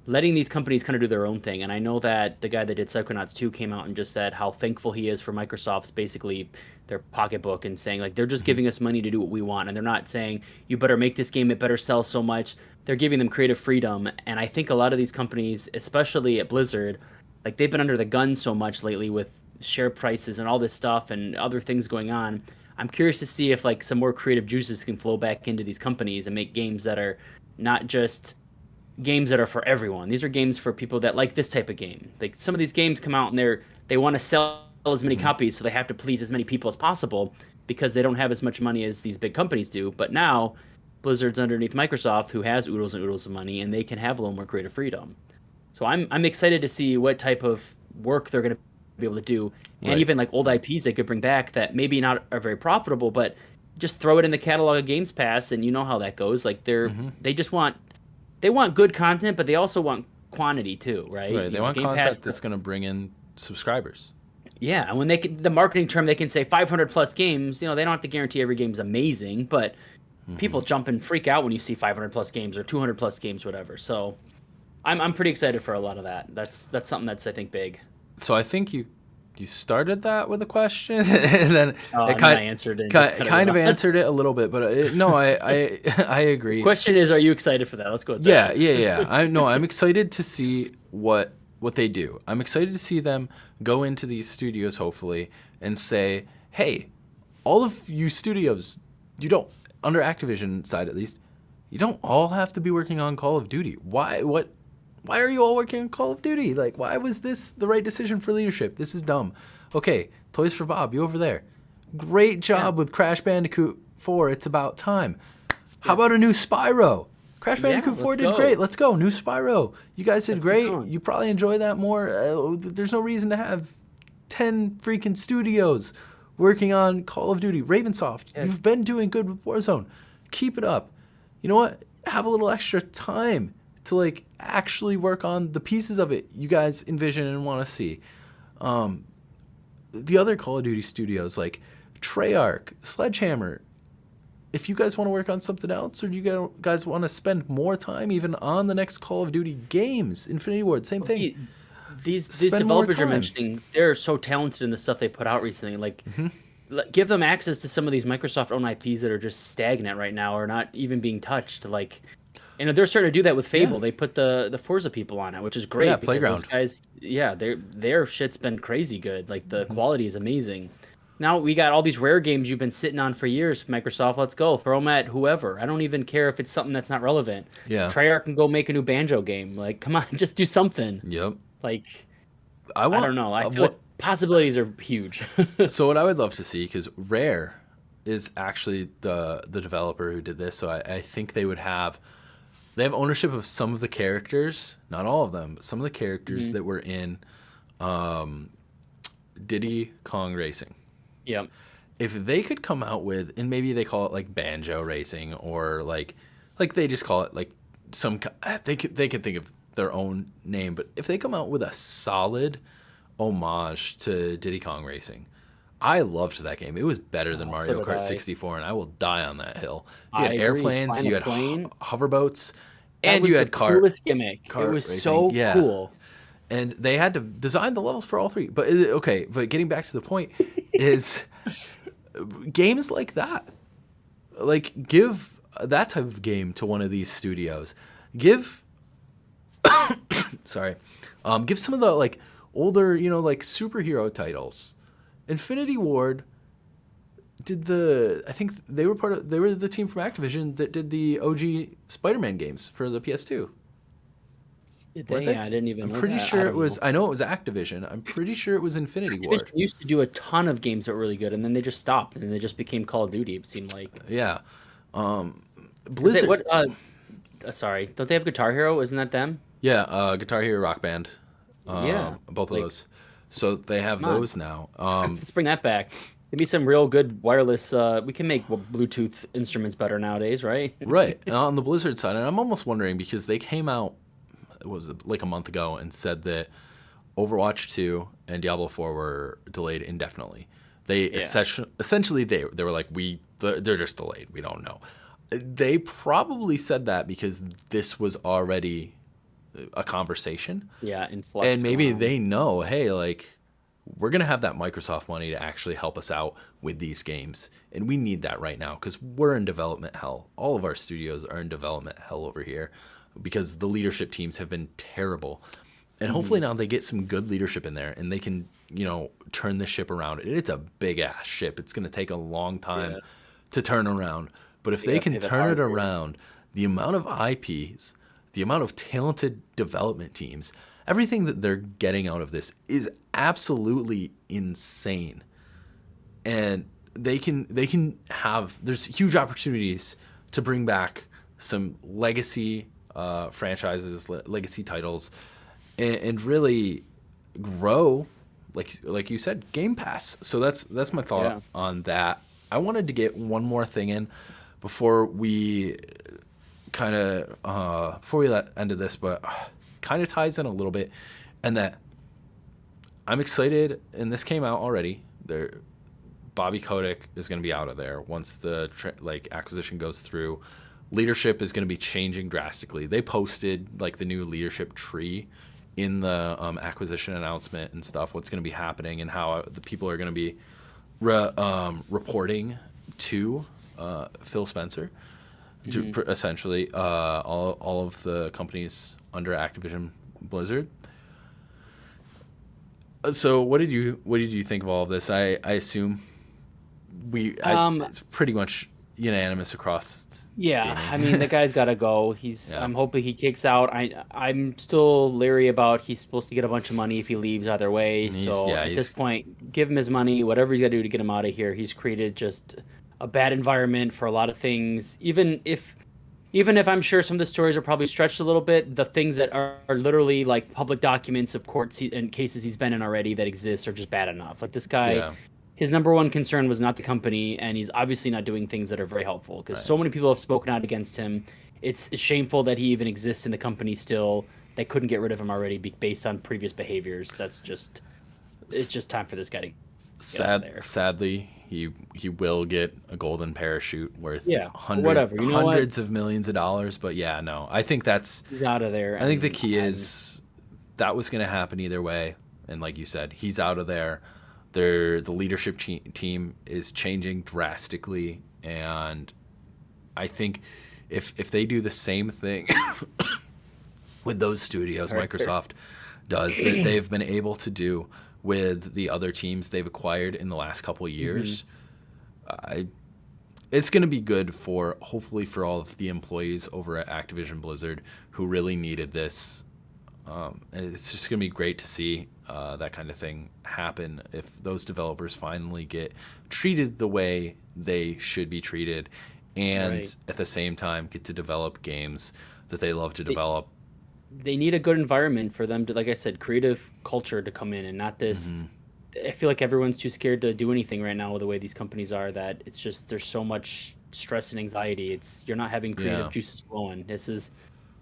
letting these companies kind of do their own thing. And I know that the guy that did Psychonauts 2 came out and just said how thankful he is for Microsoft's basically their pocketbook, and saying like they're just giving us money to do what we want, and they're not saying you better make this game, it better sell so much. They're giving them creative freedom. And I think a lot of these companies, especially at Blizzard, like they've been under the gun so much lately with share prices and all this stuff and other things going on. I'm curious to see if like some more creative juices can flow back into these companies and make games that are not just games that are for everyone. These are games for people that like this type of game. Like some of these games come out and they want to sell as many copies, so they have to please as many people as possible because they don't have as much money as these big companies do. But now Blizzard's underneath Microsoft, who has oodles and oodles of money, and they can have a little more creative freedom. So I'm excited to see what type of work they're going to be able to do, and Right. even like old IPs they could bring back that maybe not are very profitable, but just throw it in the catalog of Games Pass, and you know how that goes. Like they just want good content, but they also want quantity too, right? right, You they know, want Game content Pass, that's going to bring in subscribers. yeah, and when they can, the marketing term they can say 500 plus games, you know, they don't have to guarantee every game's amazing, but people jump and freak out when you see 500 plus games or 200 plus games, whatever. So I'm pretty excited for a lot of that. That's something that's I think big. So I think you started that with a question, and then And it then I answered it. And just kind of went on. answered it a little bit. But no, I agree. Question is, are you excited for that? Let's go with Yeah, that. yeah. I'm excited to see what they do. I'm excited to see them go into these studios, hopefully, and say, hey, all of you studios, you don't, under Activision side at least, you don't all have to be working on Call of Duty. Why? Why are you all working on Call of Duty? Like, why was this the right decision for leadership? This is dumb. Okay, Toys for Bob, you over there. Great job with Crash Bandicoot 4. It's about time. How about a new Spyro? Crash Bandicoot 4 did great. Let's go. New Spyro. You guys did great. You probably enjoy that more. There's no reason to have 10 freaking studios working on Call of Duty. Ravensoft, you've been doing good with Warzone. Keep it up. You know what? Have a little extra time to like actually work on the pieces of it you guys envision and want to see. The other Call of Duty studios like Treyarch, Sledgehammer, if you guys want to work on something else, or you guys want to spend more time even on the next Call of Duty games, Infinity Ward, same thing. These developers you're mentioning, they're so talented in the stuff they put out recently. Like, give them access to some of these Microsoft-owned IPs that are just stagnant right now, or not even being touched. Like, and they're starting to do that with Fable. They put the Forza people on it, which is great. Yeah, Playground. Those guys, their shit's been crazy good. Like, the quality is amazing. Now we got all these rare games you've been sitting on for years, Microsoft. Let's go. Throw them at whoever. I don't even care if it's something that's not relevant. Yeah. Treyarch can go make a new Banjo game. Like, come on, just do something. Yep. Like, I don't know. I feel like possibilities are huge. So what I would love to see, because Rare is actually the developer who did this, so I think they have ownership of some of the characters, not all of them, but some of the characters that were in Diddy Kong Racing. Yep. If they could come out with, and maybe they call it like Banjo Racing, or like they just call it like they could think of their own name, but if they come out with a solid homage to Diddy Kong Racing, I loved that game. It was better than Mario Kart 64, and I will die on that hill. You had airplanes, you had hoverboats, and you had coolest gimmick. It was racing. So cool. And they had to design the levels for all three. But but getting back to the point is games like that. Like, give that type of game to one of these studios. Give give some of the like older, like superhero titles. Infinity Ward did I think they were the team from Activision that did the OG Spider-Man games for the PS2. Dang, I didn't even know that. I'm pretty sure it was. I know it was Activision. I'm pretty sure it was Infinity Ward. Activision used to do a ton of games that were really good, and then they just stopped, and they just became Call of Duty. It seemed like. Yeah, Blizzard. Sorry, don't they have Guitar Hero? Isn't that them? Yeah, Guitar Hero Rock Band. Yeah, both of those. So they have those now. Let's bring that back. Maybe some real good wireless. We can make Bluetooth instruments better nowadays, right? Right. And on the Blizzard side, and I'm almost wondering because they came out. It was like a month ago and said that Overwatch 2 and Diablo 4 were delayed indefinitely. They essentially they were like they're just delayed. We don't know. They probably said that because this was already a conversation. Yeah, in flux. And maybe they know, hey, like we're going to have that Microsoft money to actually help us out with these games. And we need that right now because we're in development hell. All of our studios are in development hell over here, because the leadership teams have been terrible. And hopefully now they get some good leadership in there and they can, turn the ship around. And it's a big ass ship. It's going to take a long time to turn around. But if they can turn it around, the amount of IPs, the amount of talented development teams, everything that they're getting out of this is absolutely insane. And there's huge opportunities to bring back some legacy franchises, legacy titles, and really grow, like you said, Game Pass. So that's my thought on that. I wanted to get one more thing in before we ended this, but kind of ties in a little bit, and that I'm excited. And this came out already. Bobby Kotick is going to be out of there once the acquisition goes through. Leadership is going to be changing drastically. They posted the new leadership tree in the acquisition announcement and stuff, what's going to be happening and how the people are going to be reporting to Phil Spencer, essentially all of the companies under Activision Blizzard. So what did you think of all of this? I assume it's pretty much unanimous across Yeah, gaming. I mean the guy's got to go. Yeah, I'm hoping he kicks out. I'm still leery about he's supposed to get a bunch of money if he leaves either way. So at this he's point, give him his money, whatever he's got to do to get him out of here. He's created just a bad environment for a lot of things. Even if I'm sure some of the stories are probably stretched a little bit, the things that are literally like public documents of courts and cases he's been in already that exist are just bad enough. Like this guy, yeah, his number one concern was not the company, and he's obviously not doing things that are very helpful because right. so many people have spoken out against him. It's shameful that he even exists in the company still. They couldn't get rid of him already based on previous behaviors. It's S- just time for this guy to get out of Sad, there. sadly, he will get a golden parachute worth Yeah, whatever. You know what? hundreds of millions of dollars. But yeah, no, I think He's out of there, I think the and key is that was going to happen either way. And like you said, he's out of there. The leadership team is changing drastically, and I think if they do the same thing with those studios Carter. Microsoft does that they've been able to do with the other teams they've acquired in the last couple of Hmm. years, I it's going to be good for hopefully for all of the employees over at Activision Blizzard who really needed this. And it's just going to be great to see that kind of thing happen if those developers finally get treated the way they should be treated, Right. and at the same time get to develop games that they love to develop. They need a good environment for them to, like I said, creative culture to come in and not this. Hmm. I feel like everyone's too scared to do anything right now with the way these companies are that it's just there's so much stress and anxiety. You're not having creative Yeah. juices flowing.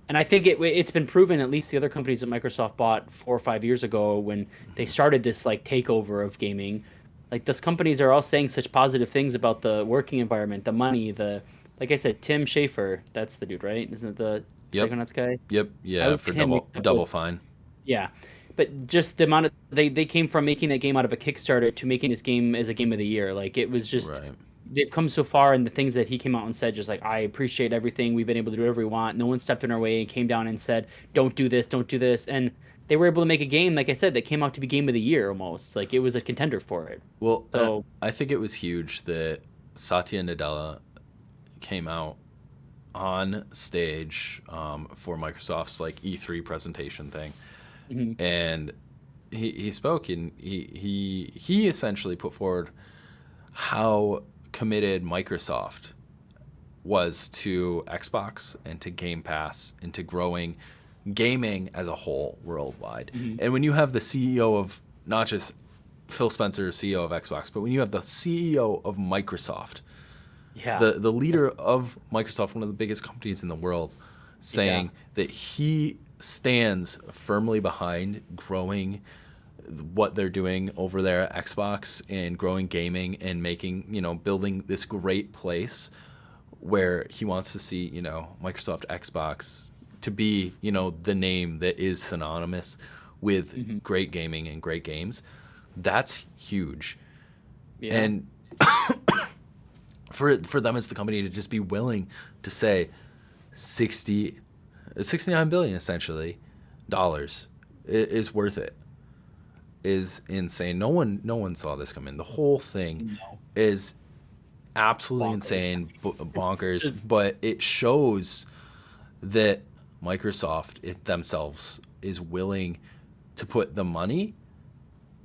And I think it's been proven at least the other companies that Microsoft bought 4 or 5 years ago when they started this like takeover of gaming. Like those companies are all saying such positive things about the working environment, the money, the like I said, Tim Schafer, that's the dude, right? Isn't it the Yep. Psychonauts guy? Yep. I Yeah. always For get him mixed up with double fine. yeah, but just the amount of they came from making that game out of a Kickstarter to making this game as a game of the year. Like it was just Right. they've come so far, and the things that he came out and said, just like I appreciate everything. We've been able to do whatever we want. No one stepped in our way and came down and said, "Don't do this, don't do this." And they were able to make a game, like I said, that came out to be game of the year almost. Like it was a contender for it. Well, So I think it was huge that Satya Nadella came out on stage for Microsoft's like E3 presentation thing, mhm, and he spoke and he essentially put forward how committed Microsoft was to Xbox and to Game Pass and to growing gaming as a whole worldwide. mhm. And when you have the CEO of not just Phil Spencer, CEO of Xbox, but when you have the CEO of Microsoft, Yeah, the leader of Microsoft, one of the biggest companies in the world, yeah, saying that he stands firmly behind growing what they're doing over there at Xbox and growing gaming and making, building this great place where he wants to see, Microsoft Xbox to be, the name that is synonymous with mhm, great gaming and great games. That's huge. yeah, And for them as the company to just be willing to say 60 69 billion essentially dollars is worth it is insane. No one saw this come in. The whole thing no, is absolutely bonkers. insane, It's bonkers, just but it shows that Microsoft themselves is willing to put the money.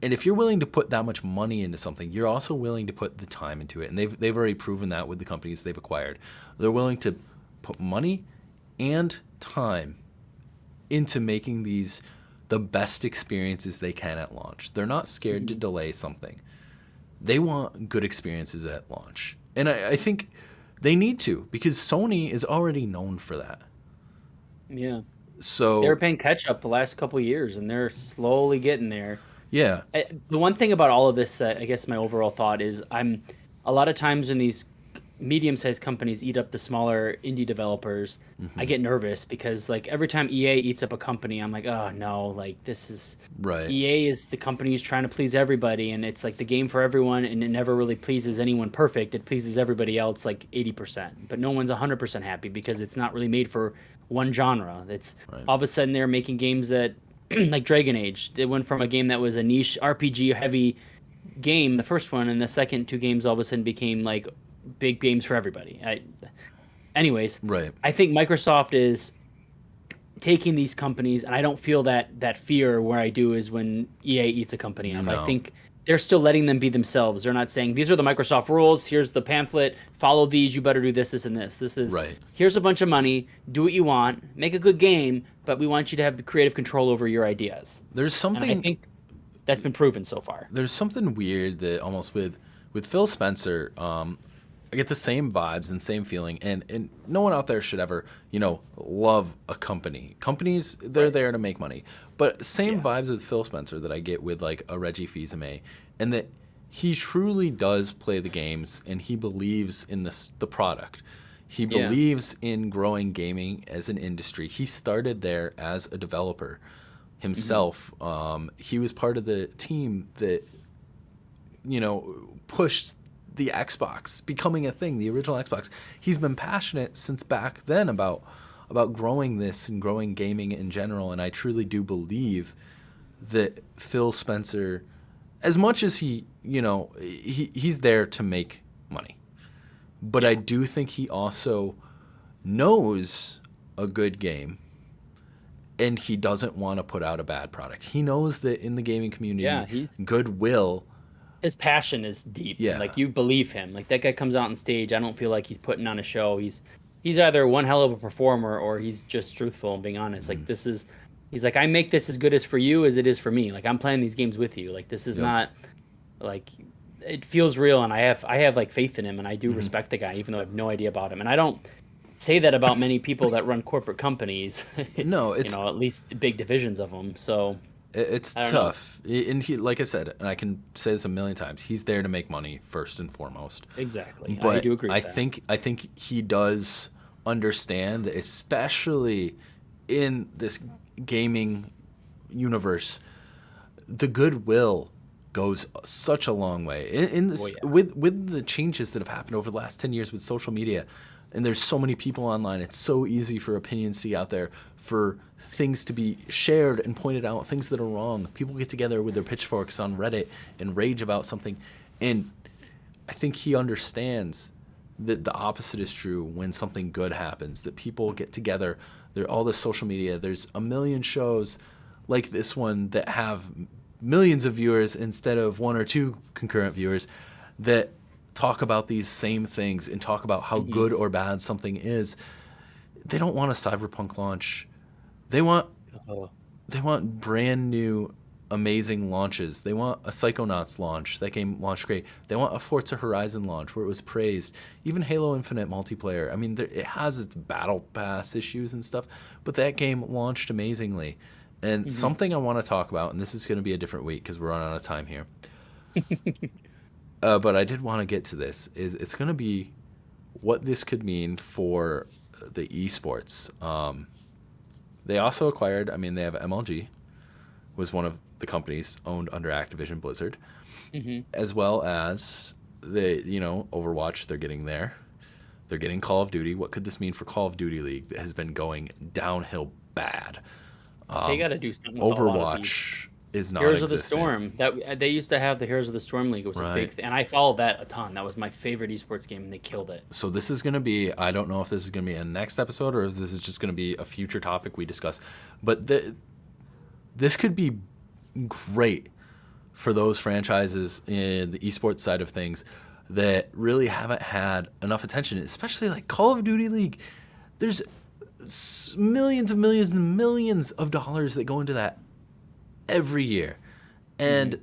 And if you're willing to put that much money into something, you're also willing to put the time into it. And they've already proven that with the companies they've acquired. They're willing to put money and time into making these the best experiences they can at launch. They're not scared to mhm, delay something. They want good experiences at launch. And I think they need to because Sony is already known for that. yeah. They were So, paying catch up the last couple years, and they're slowly getting there. yeah. The one thing about all of this that I guess my overall thought is I'm a lot of times when these medium-sized companies eat up the smaller indie developers, I Hmm. get nervous because like every time EA eats up a company, I'm like, oh no, like this is Right. EA is the company who's trying to please everybody, and it's like the game for everyone, and it never really pleases anyone perfect. It pleases everybody else like 80%, but no one's 100% happy because it's not really made for one genre. It's Right. all of a sudden they're making games that like Dragon Age. It went from a game that was a niche RPG heavy game, the first one, and the second two games all of a sudden became like big games for everybody. Anyways, Right. I think Microsoft is taking these companies, and I don't feel that fear where I do is when EA eats a company up. I No. think they're still letting them be themselves. They're not saying these are the Microsoft rules. Here's the pamphlet. Follow these. You better do this, this, and this. This is Right. here's a bunch of money. Do what you want. Make a good game, but we want you to have creative control over your ideas. There's And I something think that's been proven so far. there's something weird that almost with Phil Spencer, I get the same vibes and same feeling, and no one out there should ever, love a company. Companies, they're Right. there to make money, but same Yeah. vibes with Phil Spencer that I get with like a Reggie Fils-Aimé, and that he truly does play the games and he believes in the product. He Yeah. believes in growing gaming as an industry. He started there as a developer Hmm. himself. He was part of the team that pushed the Xbox becoming a thing, the original Xbox. He's been passionate since back then about growing this and growing gaming in general, and I truly do believe that Phil Spencer, as much as he's there to make money, but I Yeah. do think he also knows a good game and he doesn't want to put out a bad product. He knows that in the gaming Yeah. community, He's goodwill, his passion is deep. yeah. Like you believe him. Like that guy comes out on stage. I don't feel like he's putting on a show. He's either one hell of a performer or he's just truthful and being honest. Like this is he's like, I make this as good as for you as it is for me. Like I'm playing these games with you. Like this is Yep. not like it feels real, and I have like faith in him, and I do Mm-hmm. respect the guy even though I have no idea about him. And I don't say that about many people that run corporate companies. No, At least big divisions of them. So it's I don't know. tough. And he, like I said, and I can say this a million times, he's there to make money first and foremost. Exactly. I But do agree I with that. think I think he does understand that, especially in this gaming universe, the goodwill goes such a long way. In Oh this, yeah. with the changes that have happened over the last 10 years with social media, and there's so many people online, it's so easy for opinions to be out there, for things to be shared and pointed out, things that are wrong. People get together with their pitchforks on Reddit and rage about something, and I think he understands that the opposite is true when something good happens, that people get together. There all this social media. There's a million shows like this one that have millions of viewers instead of one or two concurrent viewers that talk about these same things and talk about how Hmm. good or bad something is. They don't want a Cyberpunk launch. They want Oh, they want brand new, amazing launches. They want a Psychonauts launch. That game launched great. They want a Forza Horizon launch where it was praised. Even Halo Infinite multiplayer. I mean, it has its battle pass issues and stuff, but that game launched amazingly. And hmm. something I want to talk about, and this is going to be a different week because we're running out of time here. But I did want to get to this. Is it's going to be what this could mean for the esports. They also acquired. I mean, they have MLG, was one of the companies owned under Activision Blizzard, Hmm. as well as Overwatch. They're getting there. They're getting Call of Duty. What could this mean for Call of Duty League that has been going downhill bad? They got to do something with a lot of these. Overwatch is Heroes of the non-existent. Storm. That they used to have the Heroes of the Storm League. It was a Right. big thing, and I followed that a ton. That was my favorite esports game, and they killed it. So this is going to be, I don't know if this is going to be a next episode or if this is just going to be a future topic we discuss, but this could be great for those franchises in the esports side of things that really haven't had enough attention, especially like Call of Duty League. There's millions and millions and millions of dollars that go into that every year. And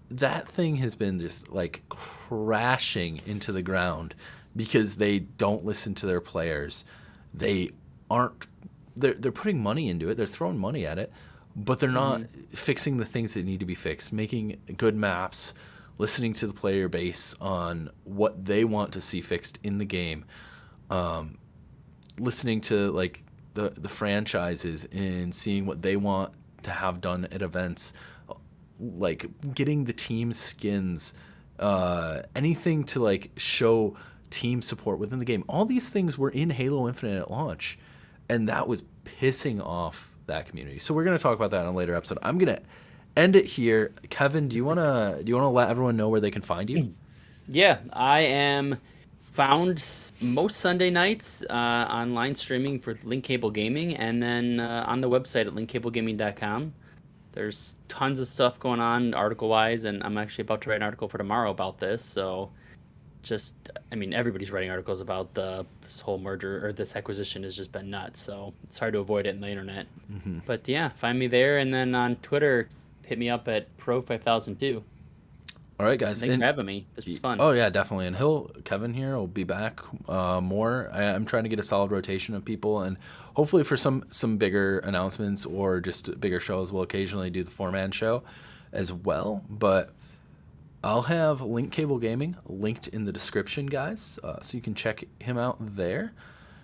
that thing has been just like crashing into the ground because they don't listen to their players. They aren't they're putting money into it. They're throwing money at it, but they're not fixing the things that need to be fixed, making good maps, listening to the player base on what they want to see fixed in the game. Listening to like the franchises and seeing what they want to have done at events, like getting the team skins, anything to like show team support within the game. All these things were in Halo Infinite at launch, and that was pissing off that community. So we're gonna talk about that in a later episode. I'm gonna end it here. Kevin, do you wanna let everyone know where they can find you? Yeah, I am found most Sunday nights online streaming for Link Cable Gaming, and then on the website at linkcablegaming.com. There's tons of stuff going on article wise, and I'm actually about to write an article for tomorrow about this. So just, I mean, everybody's writing articles about this whole merger or this acquisition has just been nuts. So it's hard to avoid it in the internet. But yeah, find me there, and then on Twitter, hit me up at Pro5002. All right, And guys. thanks for having me. This was fun. Oh yeah, definitely. And Kevin here will be back more. I'm trying to get a solid rotation of people, and hopefully for some bigger announcements or just bigger shows, we'll occasionally do the 4-man show as well. But I'll have Link Cable Gaming linked in the description, guys, so you can check him out there.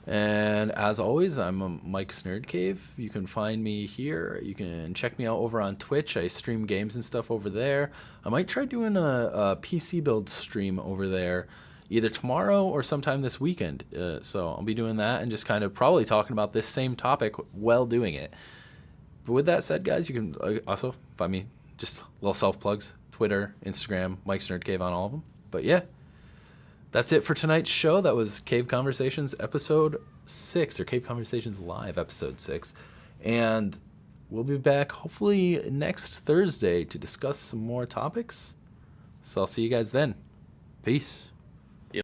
And as always, I'm Mike's Nerd Cave. You can find me here. You can check me out over on Twitch. I stream games and stuff over there. I might try doing a PC build stream over there either tomorrow or sometime this weekend. So I'll be doing that and just kind of probably talking about this same topic while doing it. But with that said, guys, you can also find me just little self-plugs. Twitter, Instagram, Mike's Nerd Cave on all of them. But yeah. That's it for tonight's show. That was Cave Conversations episode 6, or Cave Conversations Live episode 6. And we'll be back hopefully next Thursday to discuss some more topics. So I'll see you guys then. Peace.